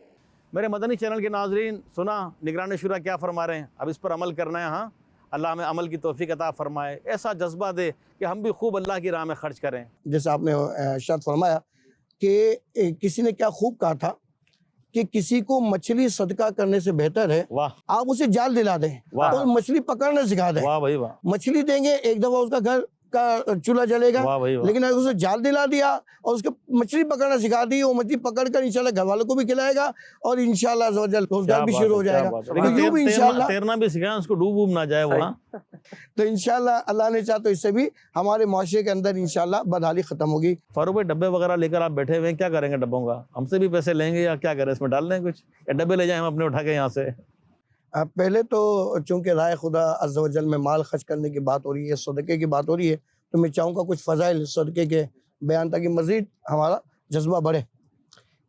میرے مدنی چینل کے ناظرین، سنا نگران شورا کیا فرما رہے ہیں، اب اس پر عمل کرنا ہے۔ ہاں، اللہ ہمیں عمل کی توفیق عطا فرمائے، ایسا جذبہ دے کہ ہم بھی خوب اللہ کی راہ میں خرچ کریں۔ جیسے آپ نے ارشاد فرمایا کہ کسی نے کیا خوب کہا تھا کہ کسی کو مچھلی صدقہ کرنے سے بہتر ہے واہ آپ اسے جال دلا دیں واہ اور مچھلی پکڑنا سکھا دیں۔ واہ بھائی واہ، مچھلی دیں گے، ایک دفعہ اس کا گھر کا چولہا جلے گا، واہ بھائی واہ، لیکن اگر اسے جال دلا دیا اور اس کے مچھلی پکڑنا سکھا دی، وہ مچھلی پکڑ کر انشاءاللہ گھر والوں کو بھی کھلائے گا اور انشاءاللہ عز و جل روزگار بھی شروع ہو جائے گا۔ تو یوں بھی انشاءاللہ تیرنا بھی سکھائیں، اس کو ڈوب ووب نہ جائے وہاں۔ تو انشاءاللہ اللہ نے چاہا تو اس سے بھی ہمارے معاشرے کے اندر انشاءاللہ بدحالی ختم ہوگی۔ فاروق بھائی، ڈبے وغیرہ لے کر آپ بیٹھے ہوئے ہیں، کیا کریں گے ڈبوں کا؟ ہم سے بھی پیسے لیں گے یا کیا کریں؟ اس میں ڈال دیں کچھ، یا ڈبے لے جائیں ہم اپنے اٹھا کے یہاں سے؟ پہلے تو چونکہ رائے خدا عز و جل میں مال خرچ کرنے کی بات ہو رہی ہے، صدقے کی بات ہو رہی ہے، تو میں چاہوں گا کچھ فضائل صدقے کے بیان تاکہ مزید ہمارا جذبہ بڑھے۔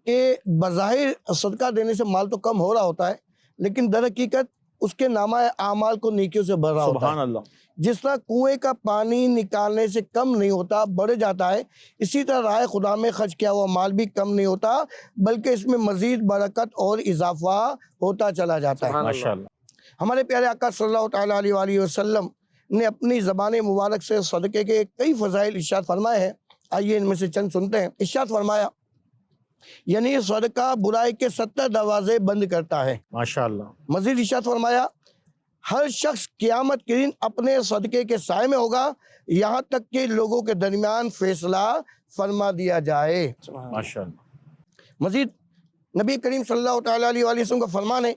کہ بظاہر صدقہ دینے سے مال تو کم ہو رہا ہوتا ہے، لیکن در حقیقت اس کے نامہ اعمال کو نیکیوں سے بھر رہا ہوتا سبحان ہے۔ اللہ۔ جس طرح کنویں کا پانی نکالنے سے کم نہیں ہوتا، بڑھ جاتا ہے، اسی طرح راہ خدا میں خرچ کیا ہوا مال بھی کم نہیں ہوتا، بلکہ اس میں مزید برکت اور اضافہ ہوتا چلا جاتا ہے۔ ماشاءاللہ۔ ہمارے پیارے آقا صلی اللہ تعالیٰ علیہ وآلہ وسلم نے اپنی زبان مبارک سے صدقے کے کئی فضائل ارشاد فرمائے ہیں، آئیے ان میں سے چند سنتے ہیں۔ ارشاد فرمایا، یعنی صدقہ برائی کے 70 دروازے بند کرتا ہے۔ ماشاءاللہ۔ مزید ارشاد فرمایا، ہر شخص قیامت کے دن اپنے صدقے کے سائے میں ہوگا، یہاں تک کہ لوگوں کے درمیان فیصلہ فرما دیا جائے۔ ماشاءاللہ۔ مزید نبی کریم صلی اللہ تعالیٰ علیہ وآلہ وسلم کا فرمان ہے،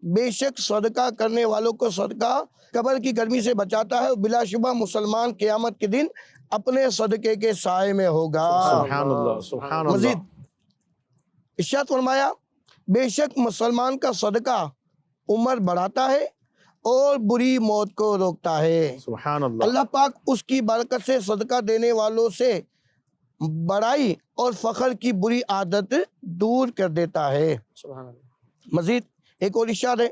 بے شک صدقہ کرنے والوں کو صدقہ قبر کی گرمی سے بچاتا ہے، بلا شبہ مسلمان قیامت کے دن اپنے صدقے کے سائے میں ہوگا۔ سبحان اللہ، سبحان اللہ۔ مزید ارشاد فرمایا، بے شک مسلمان کا صدقہ عمر بڑھاتا ہے اور بری موت کو روکتا ہے۔ سبحان اللہ۔ اللہ پاک اس کی برکت سے صدقہ دینے والوں سے بڑائی اور فخر کی بری عادت دور کر دیتا ہے۔ مزید ایک اور ارشاد ہے،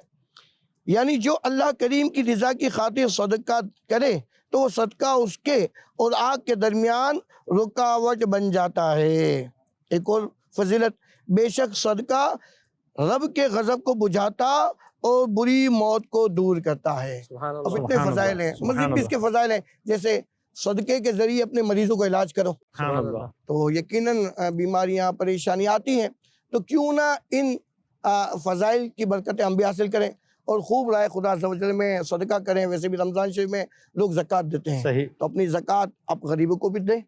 یعنی جو اللہ کریم کی رضا کی خاطر صدقہ کرے تو وہ صدقہ اس کے اور آگ کے درمیان رکاوٹ بن جاتا ہے۔ ایک اور فضیلت، بے شک صدقہ رب کے غضب کو بجھاتا اور بری موت کو دور کرتا ہے۔ اب اتنے فضائل ہیں، مزید بھی اس کے فضائل ہیں، جیسے صدقے کے ذریعے اپنے مریضوں کا علاج کرو، سبحان اللہ۔ تو یقیناً بیماریاں پریشانیاں آتی ہیں، تو کیوں نہ ان فضائل کی برکتیں ہم بھی حاصل کریں اور خوب رائے خدا عز و جل میں صدقہ کریں. ویسے بھی رمضان شریف میں لوگ زکوٰۃ دیتے ہیں, صحیح. تو اپنی زکوٰۃ آپ غریبوں کو بھی دیں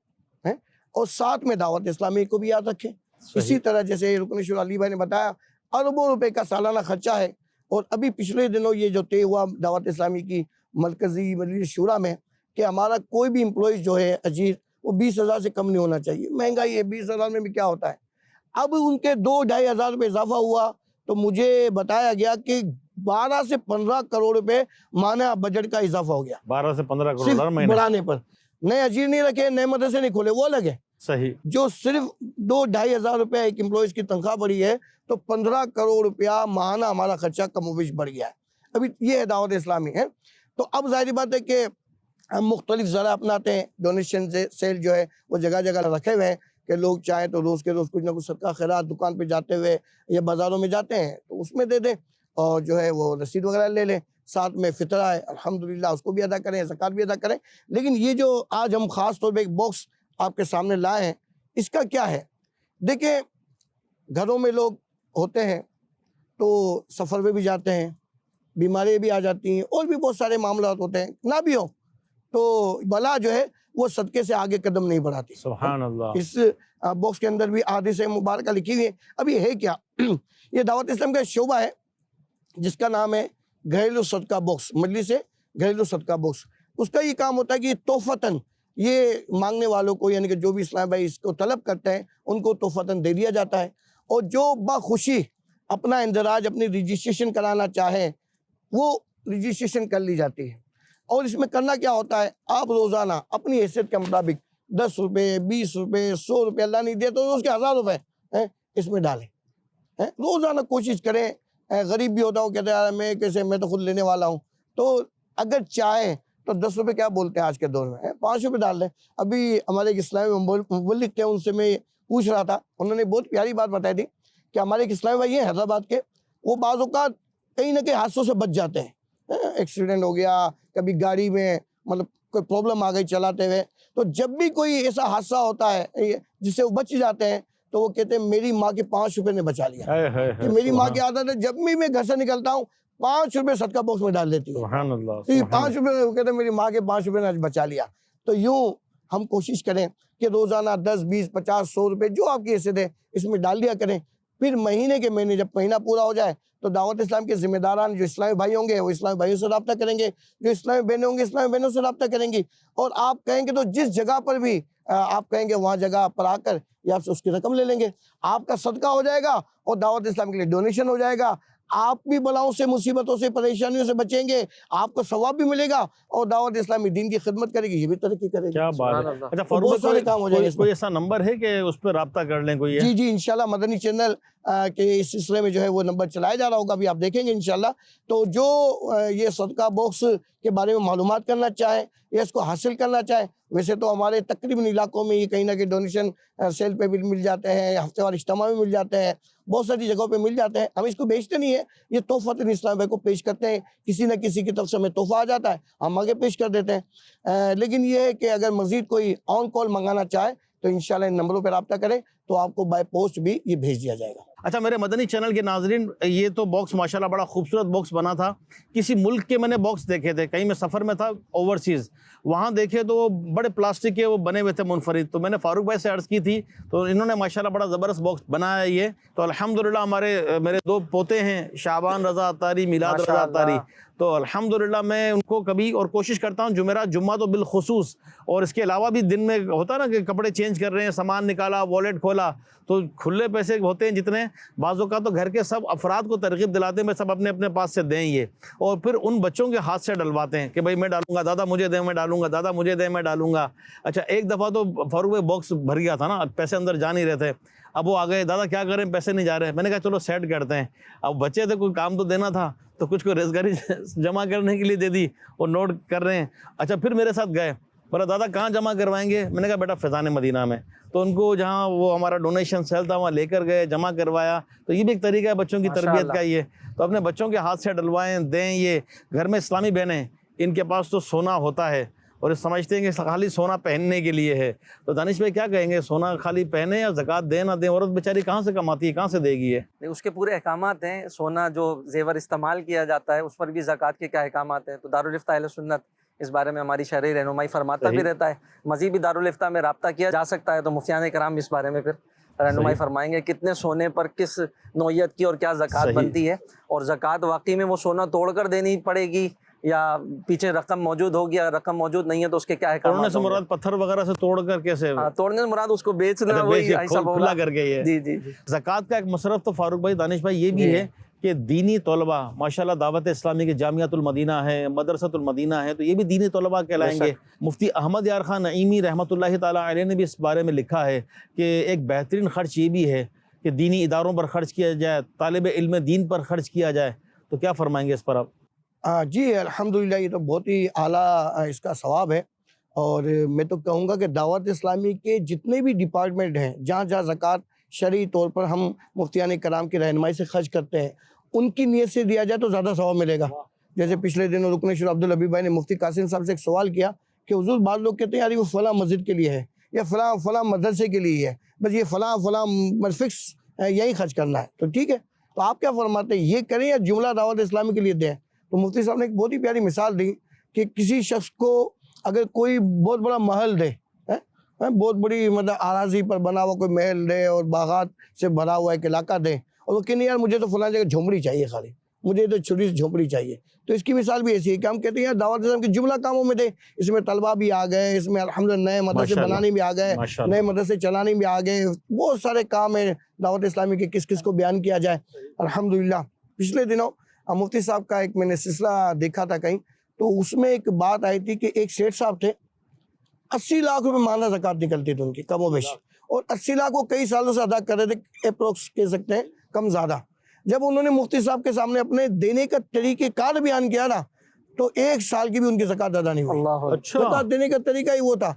اور ساتھ میں دعوت اسلامی کو بھی یاد رکھیں. اسی طرح جیسے رکن شورا علی بھائی نے بتایا اربوں روپے کا سالانہ خرچہ ہے, اور ابھی پچھلے دنوں یہ جو طے ہوا دعوت اسلامی کی مرکزی مجلس شورا میں کہ ہمارا کوئی بھی امپلائی جو ہے اجیر وہ 20,000 سے کم نہیں ہونا چاہیے. مہنگائی ہے, 20,000 میں بھی کیا ہوتا ہے. اب ان کے 2-2.5 ہزار روپے اضافہ ہوا تو مجھے بتایا گیا کہ 12 سے 15 کروڑ روپے ماہانہ بجٹ کا اضافہ ہو گیا. 12 سے 15 صرف کروڑ مہینے بڑھانے پر. نئے اجیر نہیں رکھے, نئے مدرسے نہیں کھولے, وہ الگ ہے. صحیح. جو صرف 2-2.5 ہزار روپے ایک امپلائیز کی تنخواہ بڑھی ہے تو 15 کروڑ روپیہ ماہانہ ہمارا خرچہ کم و بیش بڑھ گیا ہے. ابھی یہ ہے دعوت اسلامی ہے. تو اب ظاہری بات ہے کہ ہم مختلف ذرائع اپناتے ہیں. ڈونیشن سیل جو ہے وہ جگہ جگہ رکھے ہوئے ہیں کہ لوگ چاہیں تو روز کے روز کچھ نہ کچھ صدقہ خیرات دکان پہ جاتے ہوئے یا بازاروں میں جاتے ہیں تو اس میں دے دیں, اور جو ہے وہ رسید وغیرہ لے لیں. ساتھ میں فطرہ ہے الحمدللہ اس کو بھی ادا کریں, زکوٰۃ بھی ادا کریں. لیکن یہ جو آج ہم خاص طور پہ ایک باکس آپ کے سامنے لائے ہیں, اس کا کیا ہے؟ دیکھیں, گھروں میں لوگ ہوتے ہیں تو سفر پہ بھی جاتے ہیں, بیماریاں بھی آ جاتی ہیں, اور بھی بہت سارے معاملات ہوتے ہیں, نہ بھی ہو تو بلا جو ہے وہ صدقے سے آگے قدم نہیں بڑھاتی. سبحان اللہ. اس باکس کے اندر بھی احادیث مبارکہ لکھی ہوئی ہے. اب یہ ہے کیا؟ یہ دعوت اسلام کا شعبہ ہے جس کا نام ہے گھریلو صدقہ باکس, مجلس گھریلو صدقہ باکس. اس کا یہ کام ہوتا ہے کہ تحفتاً یہ مانگنے والوں کو, یعنی کہ جو بھی اسلام بھائی اس کو طلب کرتے ہیں ان کو تحفتاً دے دیا جاتا ہے, اور جو بخوشی اپنا اندراج اپنی رجسٹریشن کرانا چاہیں وہ رجسٹریشن کر لی جاتی ہے. اور اس میں کرنا کیا ہوتا ہے, آپ روزانہ اپنی حیثیت کے مطابق 10 روپے 20 روپے 100 روپے, اللہ نہیں دے تو اس کے 1000 روپے اس میں ڈالیں. روزانہ کوشش کریں. غریب بھی ہوتا ہوں, کہتے ہیں میں کیسے, میں تو خود لینے والا ہوں. تو اگر چاہیں تو 10 روپے کیا بولتے ہیں آج کے دور میں, 5 روپے ڈال دیں. ابھی ہمارے ایک اسلامی مبلغ تھے, ان سے میں پوچھ رہا تھا, انہوں نے بہت پیاری بات بتائی تھی کہ ہمارے ایک اسلامی بھائی ہیں حیدرآباد کے, وہ بعض اوقات کہیں نہ کہیں حادثوں سے بچ جاتے ہیں. ایکسیڈنٹ ہو گیا, کبھی گاڑی میں مطلب کوئی پرابلم آ گئی چلاتے ہوئے, تو جب بھی کوئی ایسا حادثہ ہوتا ہے جس سے وہ بچ جاتے ہیں تو وہ کہتے ہیں میری ماں کے 5 روپے نے بچا لیا. کہ میری ماں کی عادت ہے جب بھی میں گھر سے نکلتا ہوں 5 روپے صدقہ باکس میں ڈال دیتی ہوں. سبحان اللہ. تو یہ 5 روپے وہ کہتے ہیں میری ماں کے 5 روپے نے بچا لیا. تو یوں ہم کوشش کریں کہ روزانہ 10 20 50 100 روپے جو آپ کی حیثیت ہے اس میں ڈال دیا کریں. پھر مہینے کے مہینے جب مہینہ پورا ہو جائے تو دعوت اسلام کے ذمہ داران جو اسلامی بھائی ہوں گے وہ اسلامی بھائیوں سے رابطہ کریں گے, جو اسلامی بہنیں ہوں گے اسلامی بہنوں سے رابطہ کریں گی, اور آپ کہیں گے تو جس جگہ پر بھی آپ کہیں گے وہاں جگہ پر آ کر یا آپ سے اس کی رقم لے لیں گے. آپ کا صدقہ ہو جائے گا اور دعوت اسلام کے لیے ڈونیشن ہو جائے گا. آپ بھی بلاؤں سے مصیبتوں سے پریشانیوں سے بچیں گے, آپ کو ثواب بھی ملے گا, اور دعوت اسلامی دین کی خدمت کرے گی, یہ بھی ترقی کرے گی. کیا بات ہے. اچھا بہت فاروق سارے کام ہو جائیں گے. کوئی ایسا نمبر ہے کہ اس پہ رابطہ کر لیں کوئی؟ جی جی انشاءاللہ مدنی چینل کے اس سلسلے میں جو ہے وہ نمبر چلایا جا رہا ہوگا, ابھی آپ دیکھیں گے انشاءاللہ. تو جو یہ صدقہ باکس کے بارے میں معلومات کرنا چاہیں یا اس کو حاصل کرنا چاہیں, ویسے تو ہمارے تقریباً علاقوں میں یہ کہیں نہ کہیں ڈونیشن سیل پہ بھی مل جاتے ہیں, ہفتے وار اجتماع میں مل جاتے ہیں, بہت ساری جگہوں پہ مل جاتے ہیں. ہم اس کو بیچتے نہیں ہیں, یہ تحفۃ اسلام بھائی کو پیش کرتے ہیں. کسی نہ کسی کی طرف سے ہمیں تحفہ آ جاتا ہے, ہم آگے پیش کر دیتے ہیں. لیکن یہ ہے کہ اگر مزید کوئی آن کال منگانا چاہے تو انشاءاللہ ان نمبروں پہ رابطہ کریں تو آپ کو بائی پوسٹ بھی یہ بھیج دیا جائے گا. اچھا میرے مدنی چینل کے ناظرین, یہ تو باکس ماشاءاللہ بڑا خوبصورت باکس بنا تھا. کسی ملک کے میں نے باکس دیکھے تھے, کہیں میں سفر میں تھا اوورسیز, وہاں دیکھے تو وہ بڑے پلاسٹک کے وہ بنے ہوئے تھے منفرد. تو میں نے فاروق بھائی سے عرض کی تھی تو انہوں نے ماشاءاللہ بڑا زبردست باکس بنایا ہے یہ. تو الحمدللہ میرے 2 پوتے ہیں, شعبان رضا اتاری, میلاد رضا اتاری. تو الحمدللہ میں ان کو کبھی اور کوشش کرتا ہوں جمعرات جمعہ تو بالخصوص, اور اس کے علاوہ بھی دن میں ہوتا ہے نا کہ کپڑے چینج کر رہے ہیں, سامان نکالا, والیٹ کھولا, تو کھلے پیسے ہوتے ہیں جتنے, بعض اوقات تو گھر کے سب افراد کو ترغیب دلاتے ہیں میں سب اپنے اپنے پاس سے دیں یہ, اور پھر ان بچوں کے ہاتھ سے ڈلواتے ہیں کہ بھائی میں ڈالوں گا, دادا مجھے دیں میں ڈالوں گا, دادا مجھے دیں میں ڈالوں گا. اچھا ایک دفعہ تو فاروق بھائی باکس بھر گیا تھا نا, پیسے اندر جا نہیں رہے تھے. اب وہ آ گئے, دادا کیا کریں پیسے نہیں جا رہے. میں نے کہا چلو سیٹ کرتے ہیں. اب بچے تھے, کوئی کام تو دینا تھا, تو کچھ کو ریزگاری جمع کرنے کے لیے دے دی, اور نوٹ کر رہے ہیں. اچھا پھر میرے ساتھ گئے, بولا دادا کہاں جمع کروائیں گے؟ میں نے کہا بیٹا فیضان مدینہ میں. تو ان کو جہاں وہ ہمارا ڈونیشن سیل تھا وہاں لے کر گئے, جمع کروایا. تو یہ بھی ایک طریقہ ہے بچوں کی تربیت کا. یہ تو اپنے بچوں کے ہاتھ سے ڈلوائیں, دیں. یہ گھر میں اسلامی بہنیں, ان کے پاس تو سونا ہوتا ہے, اور سمجھتے ہیں کہ خالی سونا پہننے کے لیے ہے. تو دانش بھائی کیا کہیں گے, سونا خالی پہنے یا زکوٰۃ دے نہ دیں؟ عورت بیچاری کہاں سے کماتی ہے, کہاں سے دے گی یہ؟ اس کے پورے احکامات ہیں. سونا جو زیور استعمال کیا جاتا ہے اس پر بھی زکوٰۃ کے کیا احکامات ہیں. تو دارالفتہ اہل سنت اس بارے میں ہماری شرعی رہنمائی فرماتا بھی رہتا ہے. مزید بھی دارالفتہ میں رابطہ کیا جا سکتا ہے, تو مفتیان کرام اس بارے میں پھر رہنمائی فرمائیں گے کتنے سونے پر کس نوعیت کی اور کیا زکوٰۃ بنتی ہے, اور زکوٰۃ واقعی میں وہ سونا توڑ کر دینی پڑے گی یا پیچھے رقم موجود ہوگی, اگر رقم موجود نہیں ہے تو اس کے کیا احکامات توڑنے سے مراد پتھر وغیرہ سے توڑ کر کیسے؟ توڑنے سے مراد اس کو بیچنا, وہی ایسا کھلا کر کے یہ. جی جی. زکوٰۃ کا ایک مصرف تو فاروق بھائی, دانش بھائی یہ بھی ہے کہ دینی طلبہ ماشاءاللہ دعوت اسلامی کے جامعۃ المدینہ ہے, مدرسۃ المدینہ ہے, تو یہ بھی دینی طلبہ کہلائیں گے. مفتی احمد یار خان نعیمی رحمۃ اللہ تعالیٰ علیہ نے بھی اس بارے میں لکھا ہے کہ ایک بہترین خرچ یہ بھی ہے کہ دینی اداروں پر خرچ کیا جائے, طالب علم دین پر خرچ کیا جائے. تو کیا فرمائیں گے اس پر آپ؟ جی الحمدللہ, یہ تو بہت ہی اعلیٰ اس کا ثواب ہے. اور میں تو کہوں گا کہ دعوت اسلامی کے جتنے بھی ڈپارٹمنٹ ہیں جہاں جہاں زکوٰۃ شرعی طور پر ہم مفتیان کرام کی رہنمائی سے خرچ کرتے ہیں, ان کی نیت سے دیا جائے تو زیادہ ثواب ملے گا. جیسے پچھلے دنوں رکن شورا عبدالحبیب بھائی نے مفتی قاسم صاحب سے ایک سوال کیا کہ حضور بعض لوگ کہتے ہیں یار وہ فلاں مسجد کے لیے ہے یا فلاں مدرسے کے لیے ہے, بس یہ فلاں فکس یہی خرچ کرنا ہے. تو ٹھیک ہے, تو آپ کیا فرماتے ہیں, یہ کریں یا جملہ دعوت اسلامی کے لیے دیں؟ تو مفتی صاحب نے ایک بہت ہی پیاری مثال دی کہ کسی شخص کو اگر کوئی بہت بڑا محل دے, بہت بڑی مطلب اراضی پر بنا ہوا کوئی محل دے اور باغات سے بھرا ہوا ایک علاقہ دے, اور وہ کہنے یار مجھے تو فلاں جگہ جھونپڑی چاہیے, خالی مجھے تو چھوٹی سی جھونپڑی چاہیے. تو اس کی مثال بھی ایسی ہے کہ ہم کہتے ہیں یار دعوت اسلام کے جملہ کاموں میں دے, اس میں طلبہ بھی آ گئے, اس میں الحمدللہ نئے مدرسے بنانے بھی آ گئے, نئے مدرسے چلانے بھی آ گئے, بہت سارے کام ہیں دعوت اسلامی کے کس کس کو بیان کیا جائے. الحمدللہ پچھلے دنوں مفتی صاحب کا ایک میں نے سلسلہ دیکھا تھا کہیں, تو اس میں ایک بات آئی تھی کہ ایک سیٹھ صاحب تھے, 80 لاکھ روپے ماہانہ زکوٰۃ نکلتی تھی ان کی کم و بیش, اور 80 لاکھ وہ کئی سالوں سے ادا کر رہے تھے, اپروکس کہہ سکتے ہیں کم زیادہ. جب انہوں نے مفتی صاحب کے سامنے اپنے دینے کا طریقہ کار بیان کیا نا, تو 1 سال کی بھی ان کی زکوٰۃ ادا نہیں ہوئی. اچھا, زکوٰۃ دینے کا طریقہ ہی وہ تھا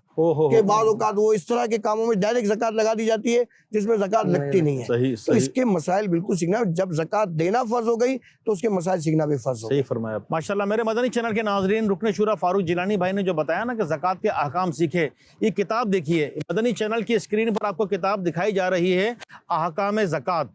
کہ بعض اوقات وہ اس طرح کے کاموں میں ڈائریکٹ زکوٰۃ لگا دی جاتی ہے جس میں زکوٰۃ لگتی نہیں ہے. تو اس کے مسائل بالکل سیکھنا, جب زکوٰۃ دینا فرض ہو گئی تو اس کے مسائل سیکھنا بھی فرض ہو گئی. صحیح فرمایا. ماشاءاللہ میرے مدنی چینل کے ناظرین, رکن شورا فاروق جیلانی بھائی نے جو بتایا نا کہ زکوٰۃ کے احکام سیکھے, یہ کتاب دیکھیے, مدنی چینل کی اسکرین پر آپ کو کتاب دکھائی جا رہی ہے, احکام زکوٰۃ.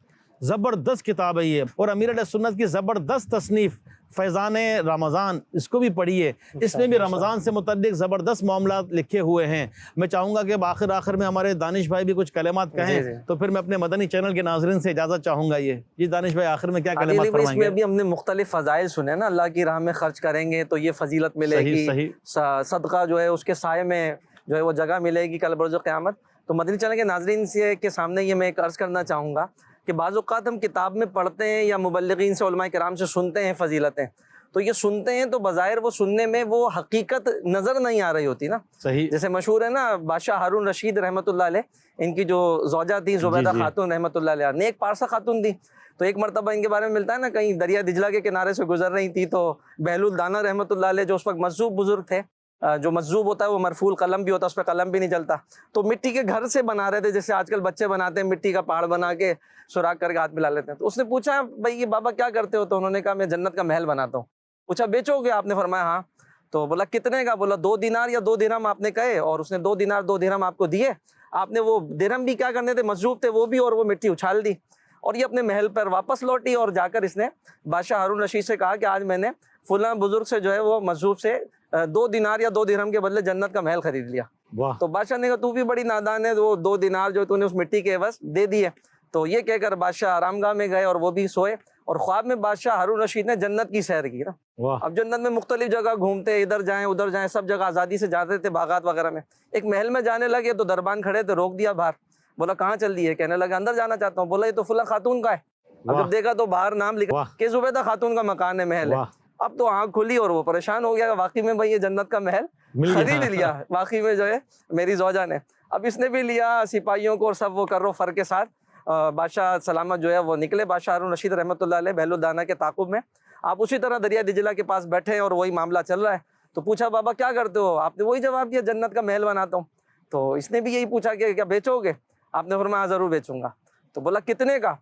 زبردست کتاب ہے یہ, اور امیر علیہ سنت کی زبردست تصنیف فیضان رمضان, اس کو بھی پڑھیے. اس میں بھی رمضان سے متعلق زبردست معاملات لکھے ہوئے ہیں. میں چاہوں گا کہ آخر میں ہمارے دانش بھائی بھی کچھ کلمات کہیں, تو پھر میں اپنے مدنی چینل کے ناظرین سے اجازت چاہوں گا. یہ جی دانش بھائی آخر میں کیا کلمات فرمائیں گے؟ اس میں بھی ہم نے مختلف فضائل سنے نا, اللہ کی راہ میں خرچ کریں گے تو یہ فضیلت ملے گی, صدقہ جو ہے اس کے سائے میں جو ہے وہ جگہ ملے گی کل بروز قیامت. تو مدنی چینل کے ناظرین سے کے سامنے یہ میں ایک عرض کرنا چاہوں گا کہ بعض اوقات ہم کتاب میں پڑھتے ہیں یا مبلغین سے علماء کرام سے سنتے ہیں فضیلتیں, تو یہ سنتے ہیں تو بظاہر وہ سننے میں وہ حقیقت نظر نہیں آ رہی ہوتی نا. صحیح. جیسے مشہور ہے نا بادشاہ ہارون رشید رحمۃ اللہ علیہ, ان کی جو زوجہ تھی زبیدہ خاتون رحمۃ اللہ علیہ, نیک پارسا خاتون تھی. تو ایک مرتبہ ان کے بارے میں ملتا ہے نا, کہیں دریا دجلہ کے کنارے سے گزر رہی تھی, تو بہلول دانا رحمۃ اللہ علیہ جو اس وقت مجذوب بزرگ تھے, جو مجذوب ہوتا ہے وہ مرفوع قلم بھی ہوتا ہے, اس پہ قلم بھی نہیں چلتا, تو مٹی کے گھر سے بنا رہے تھے, جیسے آج کل بچے بناتے ہیں مٹی کا پہاڑ بنا کے سوراخ کر کے ہاتھ ملا لیتے ہیں. تو اس نے پوچھا بھائی یہ بابا کیا کرتے ہو؟ تو انہوں نے کہا میں جنت کا محل بناتا ہوں. پوچھا بیچو گے؟ آپ نے فرمایا ہاں. تو بولا کتنے کا؟ بولا 2 دینار یا 2 درہم آپ نے کہے, اور اس نے 2 دینار 2 درہم آپ کو دیے. آپ نے وہ درہم بھی کیا کرنے تھے, مجذوب تھے وہ بھی, اور وہ مٹی اچھال دی, اور یہ اپنے محل پر واپس لوٹی, اور جا کر اس نے بادشاہ ہارون رشید سے کہا کہ آج میں نے فلاں بزرگ سے جو ہے وہ مجذوب سے 2 دینار یا 2 درہم کے بدلے جنت کا محل خرید لیا. تو بادشاہ نے کہا تو بھی بڑی نادان ہے, وہ 2 دینار جو تو نے اس مٹی کے عوض دے دیے. تو یہ کہہ کر بادشاہ آرام گاہ میں گئے اور وہ بھی سوئے, اور خواب میں بادشاہ ہارون رشید نے جنت کی سیر کی نا. اب جنت میں مختلف جگہ گھومتے, ادھر جائیں ادھر جائیں, سب جگہ آزادی سے جاتے تھے باغات وغیرہ میں. ایک محل میں جانے لگے تو دربان کھڑے تھے, روک دیا باہر. بولا کہاں چل دیے؟ کہنے لگا اندر جانا چاہتا ہوں. بولا یہ تو فلاں خاتون کا ہے. اب جب دیکھا تو باہر نام لکھا کہ زبیدہ خاتون کا مکان ہے, محل ہے. اب تو آنکھ کھلی اور وہ پریشان ہو گیا, واقعی میں بھائی یہ جنت کا محل خرید لیا واقعی میں جو ہے میری زوجہ نے. اب اس نے بھی لیا سپاہیوں کو اور سب وہ کر رو فر کے ساتھ بادشاہ سلامت جو ہے وہ نکلے, بادشاہ ہارون رشید رحمۃ اللہ علیہ بہلول دانا کے تعاقب میں. آپ اسی طرح دریا دجلہ کے پاس بیٹھے ہیں اور وہی معاملہ چل رہا ہے. تو پوچھا بابا کیا کرتے ہو؟ آپ نے وہی جواب دیا جنت کا محل بناتا ہوں. تو اس نے بھی یہی پوچھا کہ کیا بیچو گے؟ آپ نے فرمایا ضرور بیچوں گا. تو بولا کتنے کا؟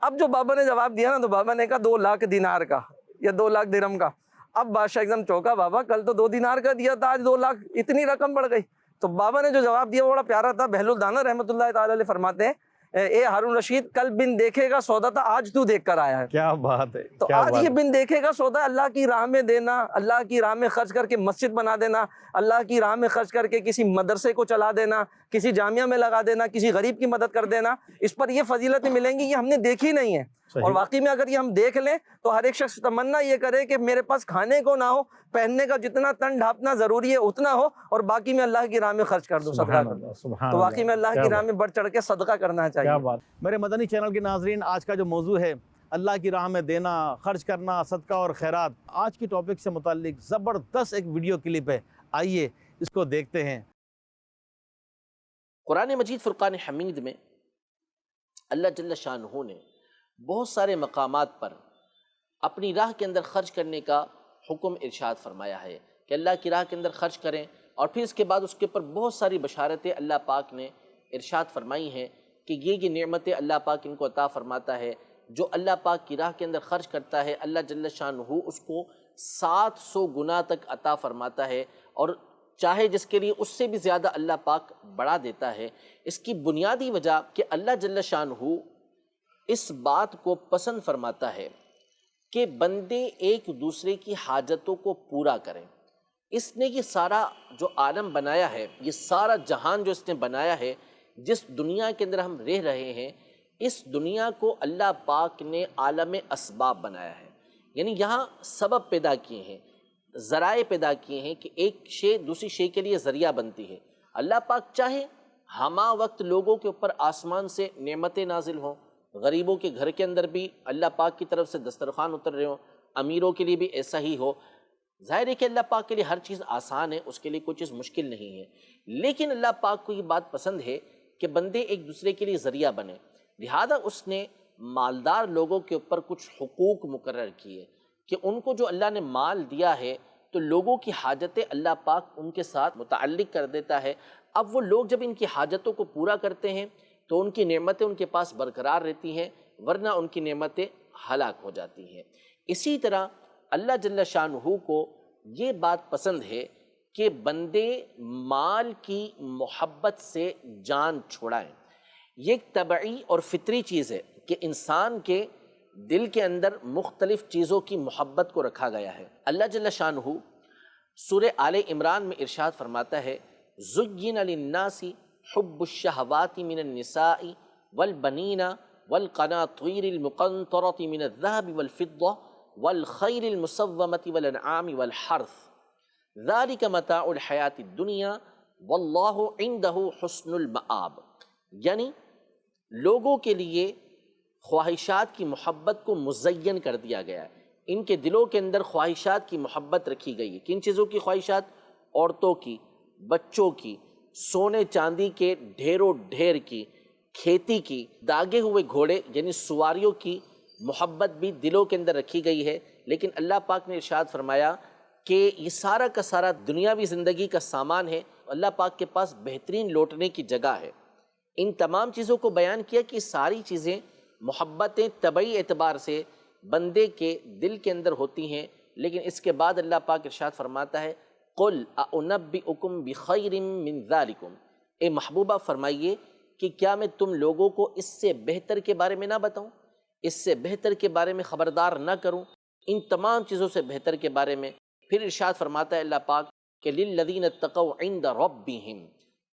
اب جو بابا نے جواب دیا نا, تو بابا نے کہا 2 لاکھ دینار کا یا 2 لاکھ درہم کا. اب بادشاہ ایک دم چوکا، بابا کل تو 2 دینار کا دیا تھا، آج 2 لاکھ، اتنی رقم بڑھ گئی. تو بابا نے جو جواب دیا وہ بڑا پیارا تھا. بہلول دانا رحمۃ اللہ تعالی علیہ فرماتے ہیں اے ہارون رشید، کل بن دیکھے گا سودا تھا، آج تو دیکھ کر آیا ہے. کیا بات ہے. تو آج یہ بن دیکھے گا سودا اللہ کی راہ میں دینا، اللہ کی راہ میں خرچ کر کے مسجد بنا دینا، اللہ کی راہ میں خرچ کر کے کسی مدرسے کو چلا دینا، کسی جامعہ میں لگا دینا، کسی غریب کی مدد کر دینا، اس پر یہ فضیلتیں ملیں گی، یہ ہم نے دیکھی نہیں ہے. اور واقعی میں اگر یہ ہم دیکھ لیں تو ہر ایک شخص تمنا یہ کرے کہ میرے پاس کھانے کو نہ ہو، پہننے کا جتنا تن ڈھانپنا ضروری ہے اتنا ہو، اور باقی میں اللہ کی راہ میں خرچ کر دوں، صدقہ کر دوں. تو واقعی میں اللہ کی راہ میں بڑھ چڑھ کے صدقہ کرنا چاہیے. کیا بات. میرے مدنی چینل کے ناظرین، آج کا جو موضوع ہے اللہ کی راہ میں دینا، خرچ کرنا، صدقہ اور خیرات، آج کی ٹاپک سے متعلق زبردست ایک ویڈیو کلپ ہے، آئیے اس کو دیکھتے ہیں. قرآن مجید فرقان حمید میں اللہ جل شانہ نے بہت سارے مقامات پر اپنی راہ کے اندر خرچ کرنے کا حکم ارشاد فرمایا ہے کہ اللہ کی راہ کے اندر خرچ کریں، اور پھر اس کے بعد اس کے اوپر بہت ساری بشارتیں اللہ پاک نے ارشاد فرمائی ہیں کہ یہ نعمتیں اللہ پاک ان کو عطا فرماتا ہے. جو اللہ پاک کی راہ کے اندر خرچ کرتا ہے اللہ جل شانہ اس کو 700 گنا تک عطا فرماتا ہے، اور چاہے جس کے لیے اس سے بھی زیادہ اللہ پاک بڑھا دیتا ہے. اس کی بنیادی وجہ کہ اللہ جل شانہ اس بات کو پسند فرماتا ہے کہ بندے ایک دوسرے کی حاجتوں کو پورا کریں. اس نے یہ سارا جو عالم بنایا ہے، یہ سارا جہان جو اس نے بنایا ہے، جس دنیا کے اندر ہم رہ رہے ہیں، اس دنیا کو اللہ پاک نے عالم اسباب بنایا ہے. یعنی یہاں سبب پیدا کیے ہیں، ذرائع پیدا کیے ہیں کہ ایک شے دوسری شے کے لیے ذریعہ بنتی ہے. اللہ پاک چاہے ہمہ وقت لوگوں کے اوپر آسمان سے نعمتیں نازل ہوں، غریبوں کے گھر کے اندر بھی اللہ پاک کی طرف سے دسترخوان اتر رہے ہوں، امیروں کے لیے بھی ایسا ہی ہو. ظاہر ہے کہ اللہ پاک کے لیے ہر چیز آسان ہے، اس کے لیے کوئی چیز مشکل نہیں ہے، لیکن اللہ پاک کو یہ بات پسند ہے کہ بندے ایک دوسرے کے لیے ذریعہ بنے. لہذا اس نے مالدار لوگوں کے اوپر کچھ حقوق مقرر کیے کہ ان کو جو اللہ نے مال دیا ہے تو لوگوں کی حاجتیں اللہ پاک ان کے ساتھ متعلق کر دیتا ہے. اب وہ لوگ جب ان کی حاجتوں کو پورا کرتے ہیں تو ان کی نعمتیں ان کے پاس برقرار رہتی ہیں، ورنہ ان کی نعمتیں ہلاک ہو جاتی ہیں. اسی طرح اللہ جل شانہ کو یہ بات پسند ہے کہ بندے مال کی محبت سے جان چھوڑائیں. یہ ایک طبعی اور فطری چیز ہے کہ انسان کے دل کے اندر مختلف چیزوں کی محبت کو رکھا گیا ہے. اللہ جل شانہ سورہ آل عمران میں ارشاد فرماتا ہے زُيِّنَ لِلنَّاسِ حُبُّ الشَّهَوَاتِ مِنَ النِّسَاءِ وَالْبَنِينَ وَالْقَنَاطِيرِ الْمُقَنطَرَةِ مِنَ الذَّهَبِ وَالْفِضَّةِ وَالْخَيْلِ الْمُسَوَّمَةِ وَالْأَنْعَامِ وَالْحَرْثِ ذَلِكَ مَتَاعُ الْحَيَاةِ الدُّنْيَا وَاللَّهُ عِنْدَهُ حُسْنُ الْمَآبِ. یعنی لوگوں کے لیے خواہشات کی محبت کو مزین کر دیا گیا ہے، ان کے دلوں کے اندر خواہشات کی محبت رکھی گئی ہے. کن چیزوں کی خواہشات؟ عورتوں کی، بچوں کی، سونے چاندی کے ڈھیروں ڈھیر کی، کھیتی کی، داغے ہوئے گھوڑے یعنی سواریوں کی محبت بھی دلوں کے اندر رکھی گئی ہے. لیکن اللہ پاک نے ارشاد فرمایا کہ یہ سارا کا سارا دنیاوی زندگی کا سامان ہے، اللہ پاک کے پاس بہترین لوٹنے کی جگہ ہے. ان تمام چیزوں کو بیان کیا کہ ساری چیزیں محبتیں طبعی اعتبار سے بندے کے دل کے اندر ہوتی ہیں. لیکن اس کے بعد اللہ پاک ارشاد فرماتا ہے قُلْ أَأُنَبِّئُكُمْ بِخَيْرٍ مِّن ذَلِكُمْ، اے محبوبہ فرمائیے کہ کیا میں تم لوگوں کو اس سے بہتر کے بارے میں نہ بتاؤں، اس سے بہتر کے بارے میں خبردار نہ کروں، ان تمام چیزوں سے بہتر کے بارے میں. پھر ارشاد فرماتا ہے اللہ پاک کہ لِلَّذِينَ اتَّقَوْا عِندَ رَبِّهِمْ،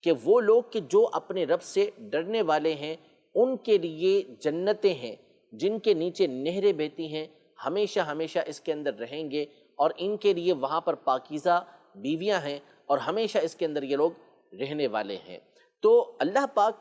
کہ وہ لوگ کہ جو اپنے رب سے ڈرنے والے ہیں ان کے لیے جنتیں ہیں جن کے نیچے نہریں بہتی ہیں، ہمیشہ ہمیشہ اس کے اندر رہیں گے، اور ان کے لیے وہاں پر پاکیزہ بیویاں ہیں اور ہمیشہ اس کے اندر یہ لوگ رہنے والے ہیں. تو اللہ پاک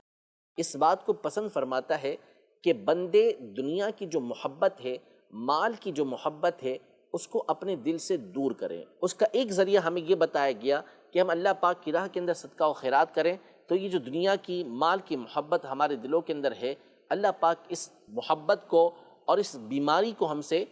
اس بات کو پسند فرماتا ہے کہ بندے دنیا کی جو محبت ہے، مال کی جو محبت ہے، اس کو اپنے دل سے دور کریں. اس کا ایک ذریعہ ہمیں یہ بتایا گیا کہ ہم اللہ پاک کی راہ کے اندر صدقہ و خیرات کریں. تو یہ جو دنیا کی مال کی محبت ہمارے دلوں کے اندر ہے، اللہ پاک اس محبت کو اور اس بیماری کو ہم سے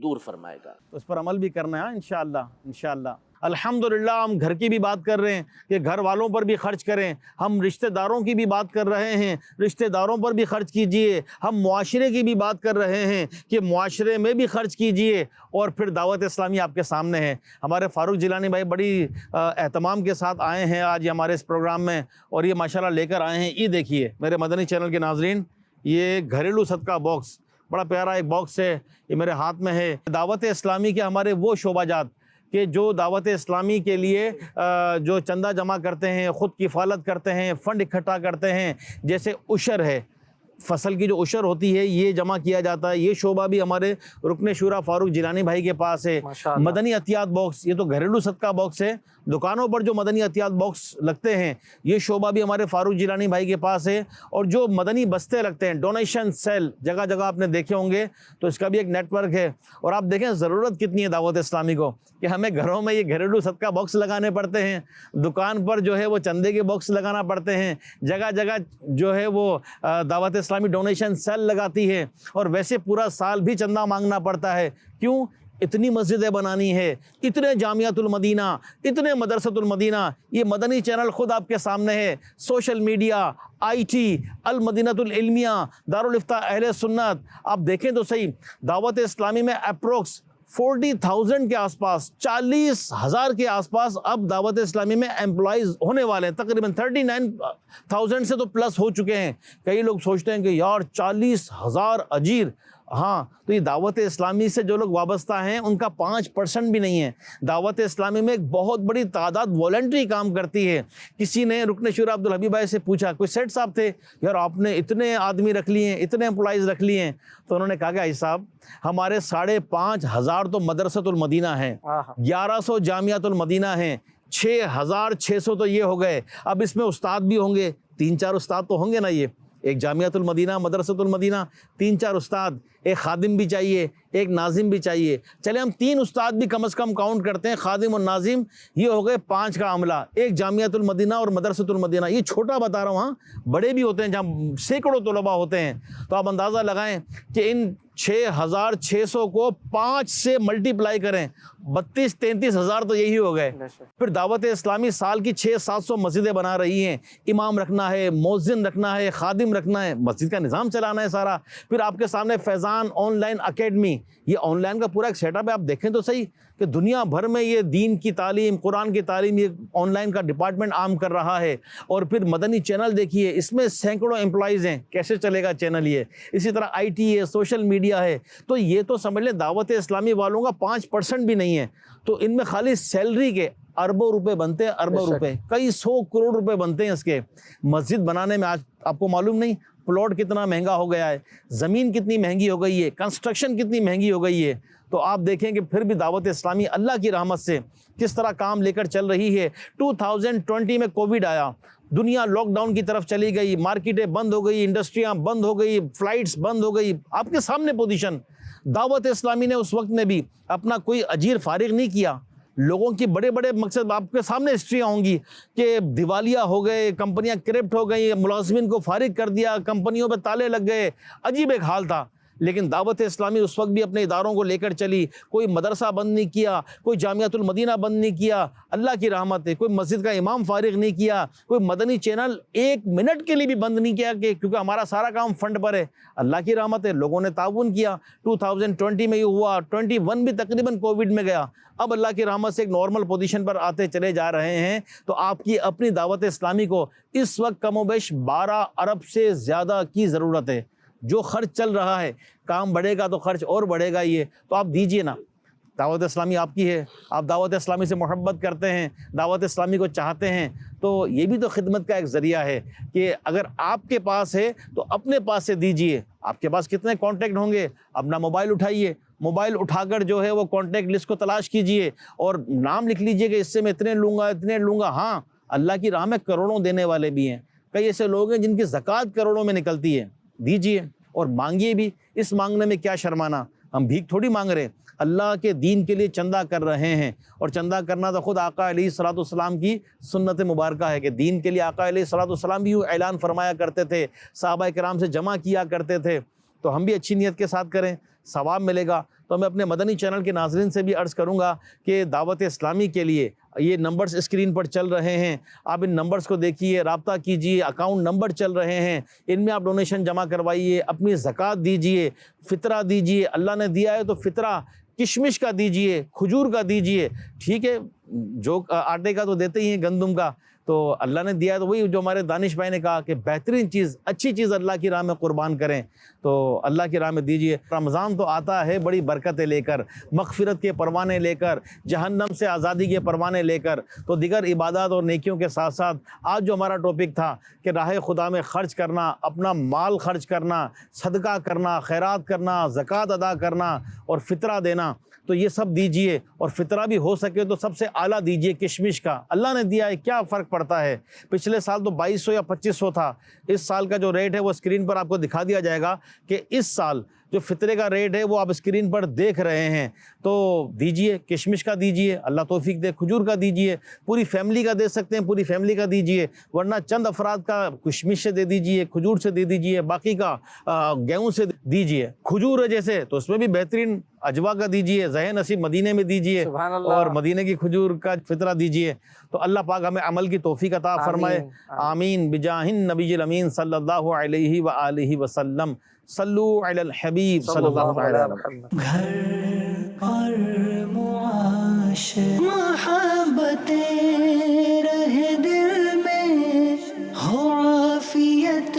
دور فرمائے گا. اس پر عمل بھی کرنا ہے انشاءاللہ انشاءاللہ. الحمدللہ ہم گھر کی بھی بات کر رہے ہیں کہ گھر والوں پر بھی خرچ کریں، ہم رشتہ داروں کی بھی بات کر رہے ہیں، رشتہ داروں پر بھی خرچ کیجئے، ہم معاشرے کی بھی بات کر رہے ہیں کہ معاشرے میں بھی خرچ کیجئے، اور پھر دعوت اسلامی آپ کے سامنے ہے۔ ہمارے فاروق جیلانی بھائی بڑی اہتمام کے ساتھ آئے ہیں آج ہمارے اس پروگرام میں، اور یہ ماشاءاللہ لے کر آئے ہیں، یہ دیکھیے میرے مدنی چینل کے ناظرین، یہ گھریلو صدقہ باکس، بڑا پیارا ایک باکس ہے، یہ میرے ہاتھ میں ہے۔ دعوت اسلامی کے ہمارے وہ شعبہ جات کہ جو دعوت اسلامی کے لیے جو چندہ جمع کرتے ہیں، خود کفالت کرتے ہیں، فنڈ اکٹھا کرتے ہیں، جیسے عشر ہے، فصل کی جو عشر ہوتی ہے یہ جمع کیا جاتا ہے، یہ شعبہ بھی ہمارے رکن شورا فاروق جیلانی بھائی کے پاس ہے۔ مدنی عطیات باکس، یہ تو گھریلو صدقہ باکس ہے، دکانوں پر جو مدنی عطیات باکس لگتے ہیں یہ شعبہ بھی ہمارے فاروق جیلانی بھائی کے پاس ہے، اور جو مدنی بستے لگتے ہیں، ڈونیشن سیل جگہ جگہ آپ نے دیکھے ہوں گے، تو اس کا بھی ایک نیٹ ورک ہے۔ اور آپ دیکھیں ضرورت کتنی ہے دعوت اسلامی کو کہ ہمیں گھروں میں یہ گھریلو صدقہ باکس لگانے پڑتے ہیں، دکان پر جو ہے وہ چندے کے باکس لگانا پڑتے ہیں، جگہ جگہ جو ہے وہ دعوت اسلامی ڈونیشن سیل لگاتی ہے، اور ویسے پورا سال بھی چندہ مانگنا پڑتا ہے۔ کیوں؟ اتنی مسجدیں بنانی ہے، اتنے جامعۃ المدینہ، اتنے مدرسۃ المدینہ۔ یہ مدنی چینل خود آپ کے سامنے ہے، سوشل میڈیا، آئی ٹی، المدینۃ العلمیہ، دارالافتاء اہل سنت، آپ دیکھیں تو صحیح، دعوت اسلامی میں اپروکس 40,000 کے آس پاس، 40,000 کے آس پاس اب دعوت اسلامی میں امپلائیز ہونے والے ہیں، تقریباً 39,000 سے تو پلس ہو چکے ہیں۔ کئی لوگ سوچتے ہیں کہ یار 40,000 اجیر، ہاں تو یہ دعوت اسلامی سے جو لوگ وابستہ ہیں ان کا 5% بھی نہیں ہے۔ دعوت اسلامی میں ایک بہت بڑی تعداد والنٹری کام کرتی ہے۔ کسی نے رکن شورا عبدالحبیب بھائی سے پوچھا، کوئی سیٹ صاحب تھے، یار آپ نے اتنے آدمی رکھ لیے ہیں، اتنے امپلائیز رکھ لیے ہیں، تو انہوں نے کہا کہ بھائی صاحب ہمارے 5,500 تو مدرسۃ المدینہ ہیں، 1100 جامعۃ المدینہ ہیں، 6,600 تو یہ ہو گئے، اب اس میں استاد بھی ہوں گے، 3-4 استاد تو ہوں گے نا، یہ ایک جامعۃ المدینہ، مدرسۃ المدینہ، 3-4 استاد، ایک خادم بھی چاہیے، ایک ناظم بھی چاہیے، چلے ہم 3 استاد بھی کم از کم کاؤنٹ کرتے ہیں، خادم اور ناظم، یہ ہو گئے 5 کا عملہ، ایک جامعۃ المدینہ اور مدرسۃ المدینہ۔ یہ چھوٹا بتا رہا ہوں، ہاں بڑے بھی ہوتے ہیں جہاں سینکڑوں طلباء ہوتے ہیں، تو آپ اندازہ لگائیں کہ ان 6,600 کو 5 سے ملٹیپلائی کریں، 32-33 ہزار تو یہی ہو گئے۔ پھر دعوت اسلامی سال کی 600-700 مسجدیں بنا رہی ہیں، امام رکھنا ہے، مؤذن رکھنا ہے، خادم رکھنا ہے، مسجد کا نظام چلانا ہے سارا۔ پھر آپ کے سامنے فیضان آن لائن اکیڈمی، یہ آن لائن کا پورا ایک سیٹ اپ ہے۔ آپ دیکھیں تو صحیح کہ دنیا بھر میں یہ دین کی تعلیم، قرآن کی تعلیم، یہ آن لائن کا ڈپارٹمنٹ عام کر رہا ہے۔ اور پھر مدنی چینل دیکھیے، اس میں سینکڑوں امپلائیز ہیں، کیسے چلے گا چینل یہ؟ اسی طرح آئی ٹی ہے، سوشل میڈیا ہے، تو یہ تو سمجھ لیں دعوت اسلامی والوں کا 5% بھی نہیں ہے۔ تو ان میں خالی سیلری کے اربوں روپے بنتے ہیں، اربوں روپے، کئی 100 کروڑ روپے بنتے ہیں اس کے۔ مسجد بنانے میں آج آپ کو معلوم نہیں پلاٹ کتنا مہنگا ہو گیا ہے، زمین کتنی مہنگی ہو گئی ہے، کنسٹرکشن کتنی مہنگی ہو گئی ہے۔ تو آپ دیکھیں کہ پھر بھی دعوت اسلامی اللہ کی رحمت سے کس طرح کام لے کر چل رہی ہے۔ 2020 میں کووڈ آیا، دنیا لاک ڈاؤن کی طرف چلی گئی، مارکیٹیں بند ہو گئی، انڈسٹریاں بند ہو گئی، فلائٹس بند ہو گئی، آپ کے سامنے پوزیشن۔ دعوت اسلامی نے اس وقت میں بھی اپنا کوئی اجیر فارغ نہیں کیا۔ لوگوں کی بڑے بڑے مقصد آپ کے سامنے ہسٹریاں ہوں گی کہ دیوالیہ ہو گئے، کمپنیاں کرپٹ ہو گئی، ملازمین کو فارغ کر دیا، کمپنیوں پہ تالے لگ گئے، عجیب ایک حال تھا۔ لیکن دعوت اسلامی اس وقت بھی اپنے اداروں کو لے کر چلی، کوئی مدرسہ بند نہیں کیا، کوئی جامعۃ المدینہ بند نہیں کیا، اللہ کی رحمت ہے، کوئی مسجد کا امام فارغ نہیں کیا، کوئی مدنی چینل 1 منٹ کے لیے بھی بند نہیں کیا، کہ کیونکہ ہمارا سارا کام فنڈ پر ہے۔ اللہ کی رحمت ہے، لوگوں نے تعاون کیا۔ 2020 میں یہ ہوا، 21 بھی تقریباً کووڈ میں گیا، اب اللہ کی رحمت سے ایک نارمل پوزیشن پر آتے چلے جا رہے ہیں۔ تو آپ کی اپنی دعوت اسلامی کو اس وقت کم و بیش 12 ارب سے زیادہ کی ضرورت ہے۔ جو خرچ چل رہا ہے، کام بڑھے گا تو خرچ اور بڑھے گا، یہ تو آپ دیجئے نا۔ دعوت اسلامی آپ کی ہے، آپ دعوت اسلامی سے محبت کرتے ہیں، دعوت اسلامی کو چاہتے ہیں، تو یہ بھی تو خدمت کا ایک ذریعہ ہے کہ اگر آپ کے پاس ہے تو اپنے پاس سے دیجئے۔ آپ کے پاس کتنے کانٹیکٹ ہوں گے، اپنا موبائل اٹھائیے، موبائل اٹھا کر جو ہے وہ کانٹیکٹ لسٹ کو تلاش کیجئے اور نام لکھ لیجئے کہ اس سے میں اتنے لوں گا، اتنے لوں گا۔ ہاں، اللہ کی راہ میں کروڑوں دینے والے بھی ہیں، کئی ایسے لوگ ہیں جن کی زکوٰۃ کروڑوں میں نکلتی ہے۔ دیجئے اور مانگیے بھی، اس مانگنے میں کیا شرمانا، ہم بھیک تھوڑی مانگ رہے ہیں، اللہ کے دین کے لیے چندہ کر رہے ہیں۔ اور چندہ کرنا تو خود آقا علیہ الصلوۃ والسلام کی سنت مبارکہ ہے کہ دین کے لیے آقا علیہ الصلوۃ والسلام بھی اعلان فرمایا کرتے تھے، صحابہ کرام سے جمع کیا کرتے تھے۔ تو ہم بھی اچھی نیت کے ساتھ کریں، ثواب ملے گا۔ تو میں اپنے مدنی چینل کے ناظرین سے بھی عرض کروں گا کہ دعوت اسلامی کے لیے یہ نمبرز اسکرین پر چل رہے ہیں، آپ ان نمبرز کو دیکھیے، رابطہ کیجیے، اکاؤنٹ نمبر چل رہے ہیں، ان میں آپ ڈونیشن جمع کروائیے، اپنی زکوٰۃ دیجیے، فطرہ دیجیے، اللہ نے دیا ہے تو فطرہ کشمش کا دیجیے، کھجور کا دیجیے، ٹھیک ہے، جو آٹے کا تو دیتے ہی ہیں، گندم کا تو اللہ نے دیا ہے تو وہی جو ہمارے دانش بھائی نے کہا کہ بہترین چیز، اچھی چیز اللہ کی راہ میں قربان کریں، تو اللہ کی راہ میں دیجیے۔ رمضان تو آتا ہے بڑی برکتیں لے کر، مغفرت کے پروانے لے کر، جہنم سے آزادی کے پروانے لے کر، تو دیگر عبادات اور نیکیوں کے ساتھ ساتھ آج جو ہمارا ٹاپک تھا کہ راہ خدا میں خرچ کرنا، اپنا مال خرچ کرنا، صدقہ کرنا، خیرات کرنا، زکوٰۃ ادا کرنا اور فطرہ دینا، تو یہ سب دیجئے، اور فطرہ بھی ہو سکے تو سب سے اعلیٰ دیجئے کشمش کا، اللہ نے دیا ہے، کیا فرق پڑتا ہے؟ پچھلے سال تو 2200 یا 2500 تھا، اس سال کا جو ریٹ ہے وہ اسکرین پر آپ کو دکھا دیا جائے گا کہ اس سال جو فطرے کا ریٹ ہے وہ آپ اسکرین پر دیکھ رہے ہیں، تو دیجئے، کشمش کا دیجئے، اللہ توفیق دے، کھجور کا دیجئے، پوری فیملی کا دے سکتے ہیں پوری فیملی کا دیجئے، ورنہ چند افراد کا کشمش سے دے دیجئے، کھجور سے دے دیجئے، باقی کا گیہوں سے دیجئے۔ کھجور ہے جیسے تو اس میں بھی بہترین اجوا کا دیجئے، زہ نصیب مدینے میں دیجئے، اور مدینے کی کھجور کا فطرہ دیجئے، تو اللہ پاک ہمیں عمل کی توفیق عطا فرمائے، آمین بجاہ النبی الامین صلی اللہ علیہ وآلہ وسلم، صلو علی الحبیب صلی اللہ علیہ وسلم۔ گھر اور معاشرہ محبتیں رہے دل میں، ہو عافیت